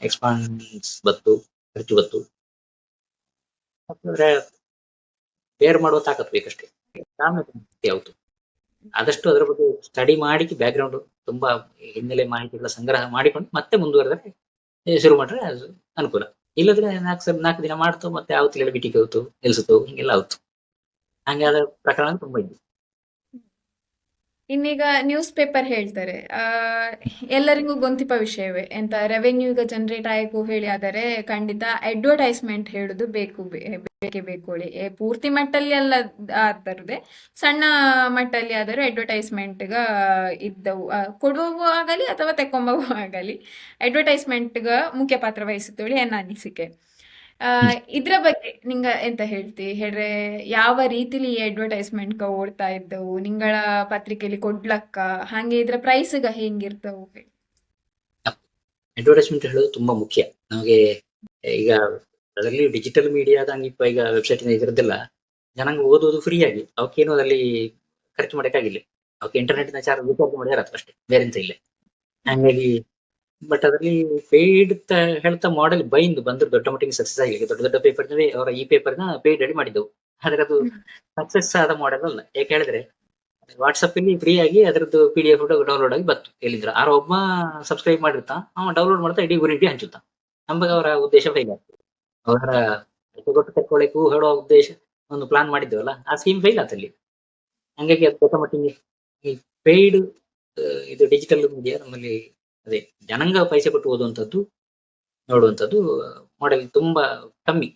ಎಕ್ಸ್ಪಾನ್ಸ್ ಬತ್ತು, ಖರ್ಚು ಬತ್ತು. ಬೇರ್ ಮಾಡುವ ತಾಕತ್ತು ಬೇಕಷ್ಟೇ, ಯಾವುದು. ಆದಷ್ಟು ಅದರ ಬಗ್ಗೆ ಸ್ಟಡಿ ಮಾಡಿ ಬ್ಯಾಕ್ಗ್ರೌಂಡ್ ತುಂಬಾ ಹಿನ್ನೆಲೆ ಮಾಹಿತಿಗಳ ಸಂಗ್ರಹ ಮಾಡಿಕೊಂಡು ಮತ್ತೆ ಮುಂದುವರೆದ್ರೆ ಶುರು ಮಾಡ್ರೆ ಅದು ಅನುಕೂಲ. ಇಲ್ಲದ್ರೆ 4 ದಿನ ಮಾಡ್ತು ಮತ್ತೆ ಆವತ್ತಿಗೆಲ್ಲ ಬಿಟ್ಟಿಗೆ ಹೋಯ್ತು, ನಿಲ್ಸುತ್ತು, ಹಿಂಗೆಲ್ಲ ಆಯ್ತು. ಹಂಗೆ ಆದ ಪ್ರಕರಣ ತುಂಬಾ ಇದೆ. ಇನ್ನೀಗ ನ್ಯೂಸ್ ಪೇಪರ್ ಹೇಳ್ತಾರೆ ಎಲ್ಲರಿಗೂ ಗೊಂತಿಪ ವಿಷಯವೇ ಎಂತ ರೆವೆನ್ಯೂ ಈಗ ಜನರೇಟ್ ಆಯ್ಕು ಹೇಳಿ ಆದರೆ ಖಂಡಿತ ಅಡ್ವರ್ಟೈಸ್ಮೆಂಟ್ ಹೇಳುದು ಬೇಕೇ ಬೇಕು ಹೇಳಿ ಪೂರ್ತಿ ಮಟ್ಟಲ್ಲಿ ಎಲ್ಲ ತರುದೆ ಸಣ್ಣ ಮಟ್ಟಲ್ಲಿ ಆದರೂ ಅಡ್ವರ್ಟೈಸ್ಮೆಂಟ್ಗ ಇದ್ದವು ಕೊಡುವವು ಆಗಲಿ ಅಥವಾ ತೆಕ್ಕೊಂಬವು ಆಗಲಿ ಅಡ್ವರ್ಟೈಸ್ಮೆಂಟ್ಗ ಮುಖ್ಯ ಪಾತ್ರ ವಹಿಸುತ್ತೇಳಿ ನನ್ನ ಅನಿಸಿಕೆ. ಇದ್ರ ಬಗ್ಗೆ ನಿಂಗ ಎಂತ ಹೇಳ್ರೆ ಯಾವ ರೀತಿಲಿ ಈ ಅಡ್ವರ್ಟೈಸ್ಮೆಂಟ್ ಓಡ್ತಾ ಇದ್ದವು ನಿಂಗಳ ಪತ್ರಿಕೆಯಲ್ಲಿ ಕೊಡ್ಲಕ್ಕ ಹಾಗೆ ಇದ್ರ ಪ್ರೈಸ್ಗ ಹೆಂಗಿರ್ತವು ಹೇಳಿ. ಅಡ್ವರ್ಟೈಸ್ಮೆಂಟ್ ಹೇಳೋದು ತುಂಬಾ ಮುಖ್ಯ ನಮಗೆ. ಈಗ ಅದರಲ್ಲಿ ಡಿಜಿಟಲ್ ಮೀಡಿಯಾದಂಗೆ ಈಗ ವೆಬ್ಸೈಟ್ ಇದ್ರದ್ದೆಲ್ಲ ಜನಾಂಗ ಓದೋದು ಫ್ರೀ ಆಗಿ ಅವಕ್ಕೇನು ಅದ್ರಲ್ಲಿ ಖರ್ಚು ಮಾಡಕ್ಕಾಗಿಲ್ಲ. ಅವಕ್ಕೆ ಇಂಟರ್ನೆಟ್ ನ ಚಾರ್ಜ್ ರಿಚಾರ್ಜ್ ಮಾಡಿದಾರೆ ಅಷ್ಟೇ, ಬೇರೆ ಎಂತ ಇಲ್ಲ. ಹಂಗಾಗಿ ಬಟ್ ಅದರಲ್ಲಿ ಪೇಯ್ಡ್ ಹೇಳ್ತಾ ಮಾಡೆಲ್ ಬೈಂದು ಬಂದ್ರೆ ದೊಡ್ಡ ಮಟ್ಟಿಗೆ ಸಕ್ಸಸ್ ಆಗಿಲ್ಲ. ದೊಡ್ಡ ದೊಡ್ಡ ಪೇಪರ್ ಅವರ ಈ ಪೇಪರ್ ನ ಪೇಯ್ಡ್ ರೆಡಿ ಮಾಡಿದ್ದವು, ಆದ್ರೆ ಅದು ಸಕ್ಸಸ್ ಆದ ಮಾಡೆಲ್ ಅಲ್ಲ. ಯಾಕೆ ಹೇಳಿದ್ರೆ ವಾಟ್ಸಪ್ ಅಲ್ಲಿ ಫ್ರೀ ಆಗಿ ಅದರದ್ದು PDF ಡೌನ್ಲೋಡ್ ಆಗಿ ಬತ್ತು. ಎಲ್ಲಿದ್ರ ಆರ ಒಬ್ಬ ಸಬ್ಸ್ಕ್ರೈಬ್ ಮಾಡಿರ್ತಾ ಅವ ಡೌನ್ಲೋಡ್ ಮಾಡ್ತಾ ಇಡೀ ಊರಿಗೆ ಹಂಚುತ್ತಾ. ನಮಗೆ ಅವರ ಉದ್ದೇಶ ಫೈಲ್ ಆಗ್ತದೆ. ಅವರ ಕೊಟ್ಟು ತಕ್ಕೊಳ್ಳಿಕ್ಕೂ ಹೇಳೋ ಉದ್ದೇಶ ಒಂದು ಪ್ಲಾನ್ ಮಾಡಿದ್ದೇವಲ್ಲ, ಆ ಸ್ಕೀಮ್ ಫೈಲ್ ಆತಲ್ಲಿ. ಹಂಗಾಗಿ ಅದು ದೊಡ್ಡ ಮಟ್ಟಿಗೆ ಈ ಪೇಯ್ಡ್ ಇದು ಡಿಜಿಟಲ್ ಮೀಡಿಯಾ ನಮ್ಮಲ್ಲಿ ಅದೇ ಜನಾಂಗ ಪೈಸೆ ಕೊಟ್ಟು ಓದುವಂಥದ್ದು ನೋಡುವಂಥದ್ದು ಮಾಡೆಲ್ ತುಂಬಾ ಕಮ್ಮಿ.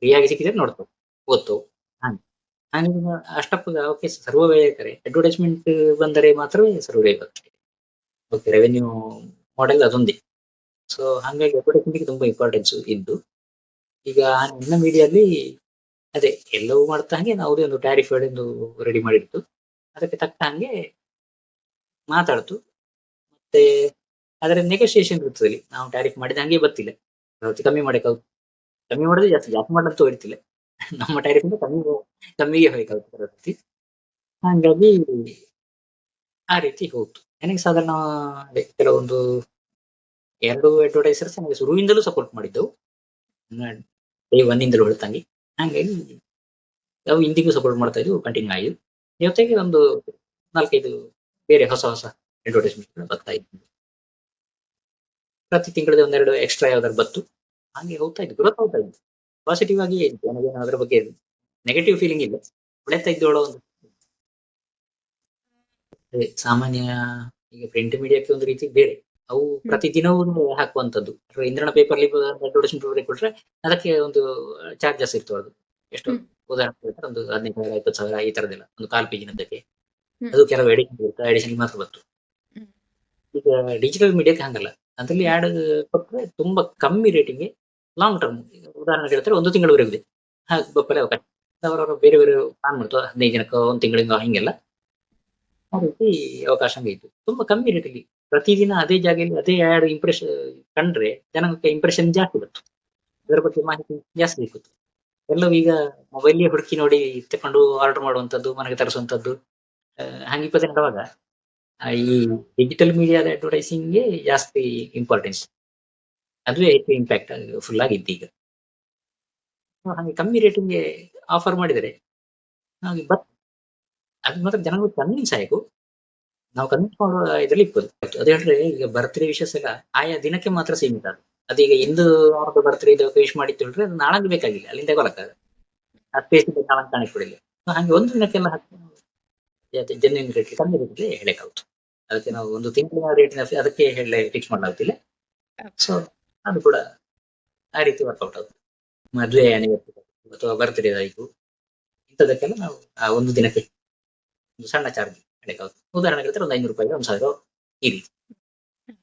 ಫ್ರೀಯಾಗಿ ಸಿಕ್ಕಿದ್ರೆ ನೋಡ್ತೇವೆ, ಓದ್ತೇವೆ. ಹಾಗೆ ಹಾಗೆ ಅಷ್ಟಪ್ಪ ಓಕೆ ಸರ್ವೇ ಅಡ್ವರ್ಟೈಸ್ಮೆಂಟ್ ಬಂದರೆ ಮಾತ್ರವೇ ಸರ್ವೇ ಬರ್ತದೆ. ಓಕೆ ರೆವೆನ್ಯೂ ಮಾಡೆಲ್ ಅದೊಂದೇ. ಸೊ ಹಾಗಾಗಿ ಅಡ್ವರ್ಟೈಸ್ಮೆಂಟ್ಗೆ ತುಂಬಾ ಇಂಪಾರ್ಟೆನ್ಸ್ ಇದ್ದು, ಈಗ ನನ್ನ ಮೀಡಿಯಲ್ಲಿ ಅದೇ ಎಲ್ಲವೂ ಮಾಡ್ತಾ ಹಂಗೆ ನಾವು ಒಂದು ಟ್ಯಾರಿಫ್ ಒಂದು ರೆಡಿ ಮಾಡಿತ್ತು. ಅದಕ್ಕೆ ತಕ್ಕ ಹಂಗೆ ಮಾತಾಡ್ತು. ಮತ್ತೆ ಅದರ ನೆಗೋಸಿಯೇಷನ್ ಇರ್ತದೆ. ನಾವು ಟ್ಯಾರಿಫ್ ಮಾಡಿದ ಹಂಗೆ ಬರ್ತಿಲ್ಲ, ಕಮ್ಮಿ ಮಾಡಕ್ಕಾಗುತ್ತೆ. ಕಮ್ಮಿ ಮಾಡಿದ್ರೆ ಜಾಸ್ತಿ ಮಾಡಂತೂ ಇರ್ತಿಲ್ಲ. ನಮ್ಮ ಟ್ಯಾರಿಫ್ ಕಮ್ಮಿಗೆ ಹೋಗ್ಬೇಕಾಗುತ್ತೆ. ಹಾಗಾಗಿ ಆ ರೀತಿ ಹೋಗ್ತು. ನನಗೆ ಸಾಧಾರಣ ಕೆಲವೊಂದು 2 ಅಡ್ವರ್ಟೈಸರ್ಸ್ ನನಗೆ ಶುರುವಿಂದಲೂ ಸಪೋರ್ಟ್ ಮಾಡಿದ್ದವು, ಡೇ 1 ಇಂದಲೂ ಹೇಳ್ತಂಗೆ. ಹಾಗಾಗಿ ನಾವು ಇಂದಿಗೂ ಸಪೋರ್ಟ್ ಮಾಡ್ತಾ ಇದ್ವು, ಕಂಟಿನ್ಯೂ ಆಯಿತು. ಜೊತೆಗೆ ಒಂದು 4-5 ಬೇರೆ ಹೊಸ ಅಡ್ವರ್ಟೈಸ್ಮೆಂಟ್ ಬರ್ತಾ ಇದ್ವು. ಪ್ರತಿ ತಿಂಗಳದ 1-2 ಎಕ್ಸ್ಟ್ರಾ ಯಾವ್ದಾದ್ರು ಬತ್ತು. ಹಾಗೆ ಹೋಗ್ತಾ ಇದ್ದು, ಗ್ರೋತ್ ಆಗ್ತಾ ಇದ್ದು. ಪಾಸಿಟಿವ್ ಆಗಿ ನನಗೇನು ಅದರ ಬಗ್ಗೆ ನೆಗೆಟಿವ್ ಫೀಲಿಂಗ್ ಇಲ್ಲ, ಉಳಿತಾ ಇದ್ದೋಳ ಒಂದು ಸಾಮಾನ್ಯ. ಈಗ ಪ್ರಿಂಟ್ ಮೀಡಿಯಾಕ್ಕೆ ಒಂದು ರೀತಿ ಬೇರೆ, ಅವು ಪ್ರತಿದಿನವೂ ಹಾಕುವಂತದ್ದು. ಇಂದ್ರಣ ಪೇಪರ್ ಅಡ್ವರ್ಟೈಸ್ಮೆಂಟ್ ಕೊಟ್ರೆ ಅದಕ್ಕೆ ಒಂದು ಚಾರ್ಜಸ್ ಇರ್ತವೆ. ಅದು ಎಷ್ಟು ಉದಾಹರಣೆ ಒಂದು 15,000 20,000 ಈ ತರದೆಲ್ಲ ಒಂದು 1/4 ಪೇಜಿನದ್ದಕ್ಕೆ. ಅದು ಕೆಲವು ಎಡಿಷನ್ ಇರುತ್ತೆ, ಎಡಿಷನ್ ಮಾತ್ರ ಬತ್ತು. ಈಗ ಡಿಜಿಟಲ್ ಮೀಡಿಯಾಕ್ಕೆ ಹಂಗಲ್ಲ, ಅದರಲ್ಲಿ ಆಡ್ ಕೊಟ್ಟರೆ ತುಂಬಾ ಕಮ್ಮಿ ರೇಟಿಂಗ್ ಲಾಂಗ್ ಟರ್ಮ್. ಉದಾಹರಣೆ ಹೇಳ್ತಾರೆ 1 ತಿಂಗಳವರೆಗಿದೆ ಬಪ್ಪಲೆ ಅವಕಾಶ. ಅವರವರು ಬೇರೆ ಬೇರೆ ಪ್ಲಾನ್ ಮಾಡ್ತಾರೆ, 15 ಜನಕ್ಕೆ 1 ತಿಂಗಳಿಂದ ಹಿಂಗೆಲ್ಲ. ಆ ರೀತಿ ಅವಕಾಶ ಇತ್ತು. ತುಂಬಾ ಕಮ್ಮಿ ರೇಟಲ್ಲಿ ಪ್ರತಿದಿನ ಅದೇ ಜಾಗದಲ್ಲಿ ಅದೇ ಆಡ್ ಇಂಪ್ರೆಷನ್ ಕಂಡ್ರೆ ಜನಕ್ಕೆ ಇಂಪ್ರೆಷನ್ ಜಾಸ್ತಿ ಬತ್ತು, ಅದರ ಬಗ್ಗೆ ಮಾಹಿತಿ ಜಾಸ್ತಿ ಸಿಕ್ಕುತ್ತೆ. ಎಲ್ಲವೂ ಈಗ ಮೊಬೈಲ್ ಹುಡುಕಿ ನೋಡಿ ತಕೊಂಡು ಆರ್ಡರ್ ಮಾಡುವಂತದ್ದು, ಮನೆಗೆ ತರಿಸುವಂತದ್ದು ಹಂಗೆ 20 ನಡುವಾಗ ಈ ಡಿಜಿಟಲ್ ಮೀಡಿಯಾದ ಅಡ್ವರ್ಟೈಸಿಂಗ್ಗೆ ಜಾಸ್ತಿ ಇಂಪಾರ್ಟೆನ್ಸ್, ಅದುವೇ ಹೆಚ್ಚು ಇಂಪ್ಯಾಕ್ಟ್ ಫುಲ್ ಆಗಿತ್ತು ಈಗ. ಹಾಗೆ ಕಮ್ಮಿ ರೇಟಿಂಗ್ಗೆ ಆಫರ್ ಮಾಡಿದರೆ ಹಾಗೆ ಅದು ಮಾತ್ರ ಜನಗಳು ಕನ್ವಿನ್ಸ್ ಆಯ್ತು. ನಾವು ಕನ್ವಿನ್ಸ್ ಮಾಡುವ ಇದರಲ್ಲಿ ಇಪ್ಪದು ಅದು ಹೇಳಿದ್ರೆ, ಈಗ ಬರ್ತ್ಡೇ ವಿಶಸ್ ಎಲ್ಲ ಆಯಾ ದಿನಕ್ಕೆ ಮಾತ್ರ ಸೀಮಿತ. ಅದೀಗ ಇಂದು ಅವ್ರದ್ದು ಬರ್ತ್ಡೇ ಇದು ವಿಶ್ ಮಾಡಿತ್ತು ಹೇಳಿದ್ರೆ ಅದು ನಾಳಾಗ ಬೇಕಾಗಿಲ್ಲ, ಅಲ್ಲಿಂದ ತಗೊಳಕ್ಕಾಗ ಆ ಸ್ಪೇಸ್ ನಾಳಂಗ್ ಕಾಣಿಸ್ಕೊಡಿಲ್ಲ. ಹಾಗೆ ಒಂದು ದಿನಕ್ಕೆಲ್ಲ ಜೆನ್ಯೂನ್ ರೇಟ್ ಕಮ್ಮಿ ರೇಟ್ಗೆ ಹೇಳಕ್ಕಾಗುತ್ತೆ. ಅದಕ್ಕೆ ನಾವು ಒಂದು ತಿಂಗಳ ರೇಟಿನ ಅದಕ್ಕೆ ಹೇಳಿ ಫಿಕ್ಸ್ ಮಾಡಲಾಗುತ್ತಿಲ್ಲ. ಸೊ ಅದು ಕೂಡ ಆ ರೀತಿ ವರ್ಕೌಟ್ ಆಗುತ್ತೆ. ಮದುವೆ ಆನಿವರ್ಸರಿ ಅಥವಾ ಬರ್ತ್ಡೇ ಆಯಿತು, ಇಂಥದಕ್ಕೆಲ್ಲ ನಾವು ಆ ಒಂದು ದಿನಕ್ಕೆ ಒಂದು ಸಣ್ಣ ಚಾರ್ಜ್ ಹೇಳಕ್ಕಾಗುತ್ತೆ. ಉದಾಹರಣೆ ಹೇಳ್ತಾರೆ ಒಂದು 500 ರೂಪಾಯಿ 1,000 ಈ ರೀತಿ.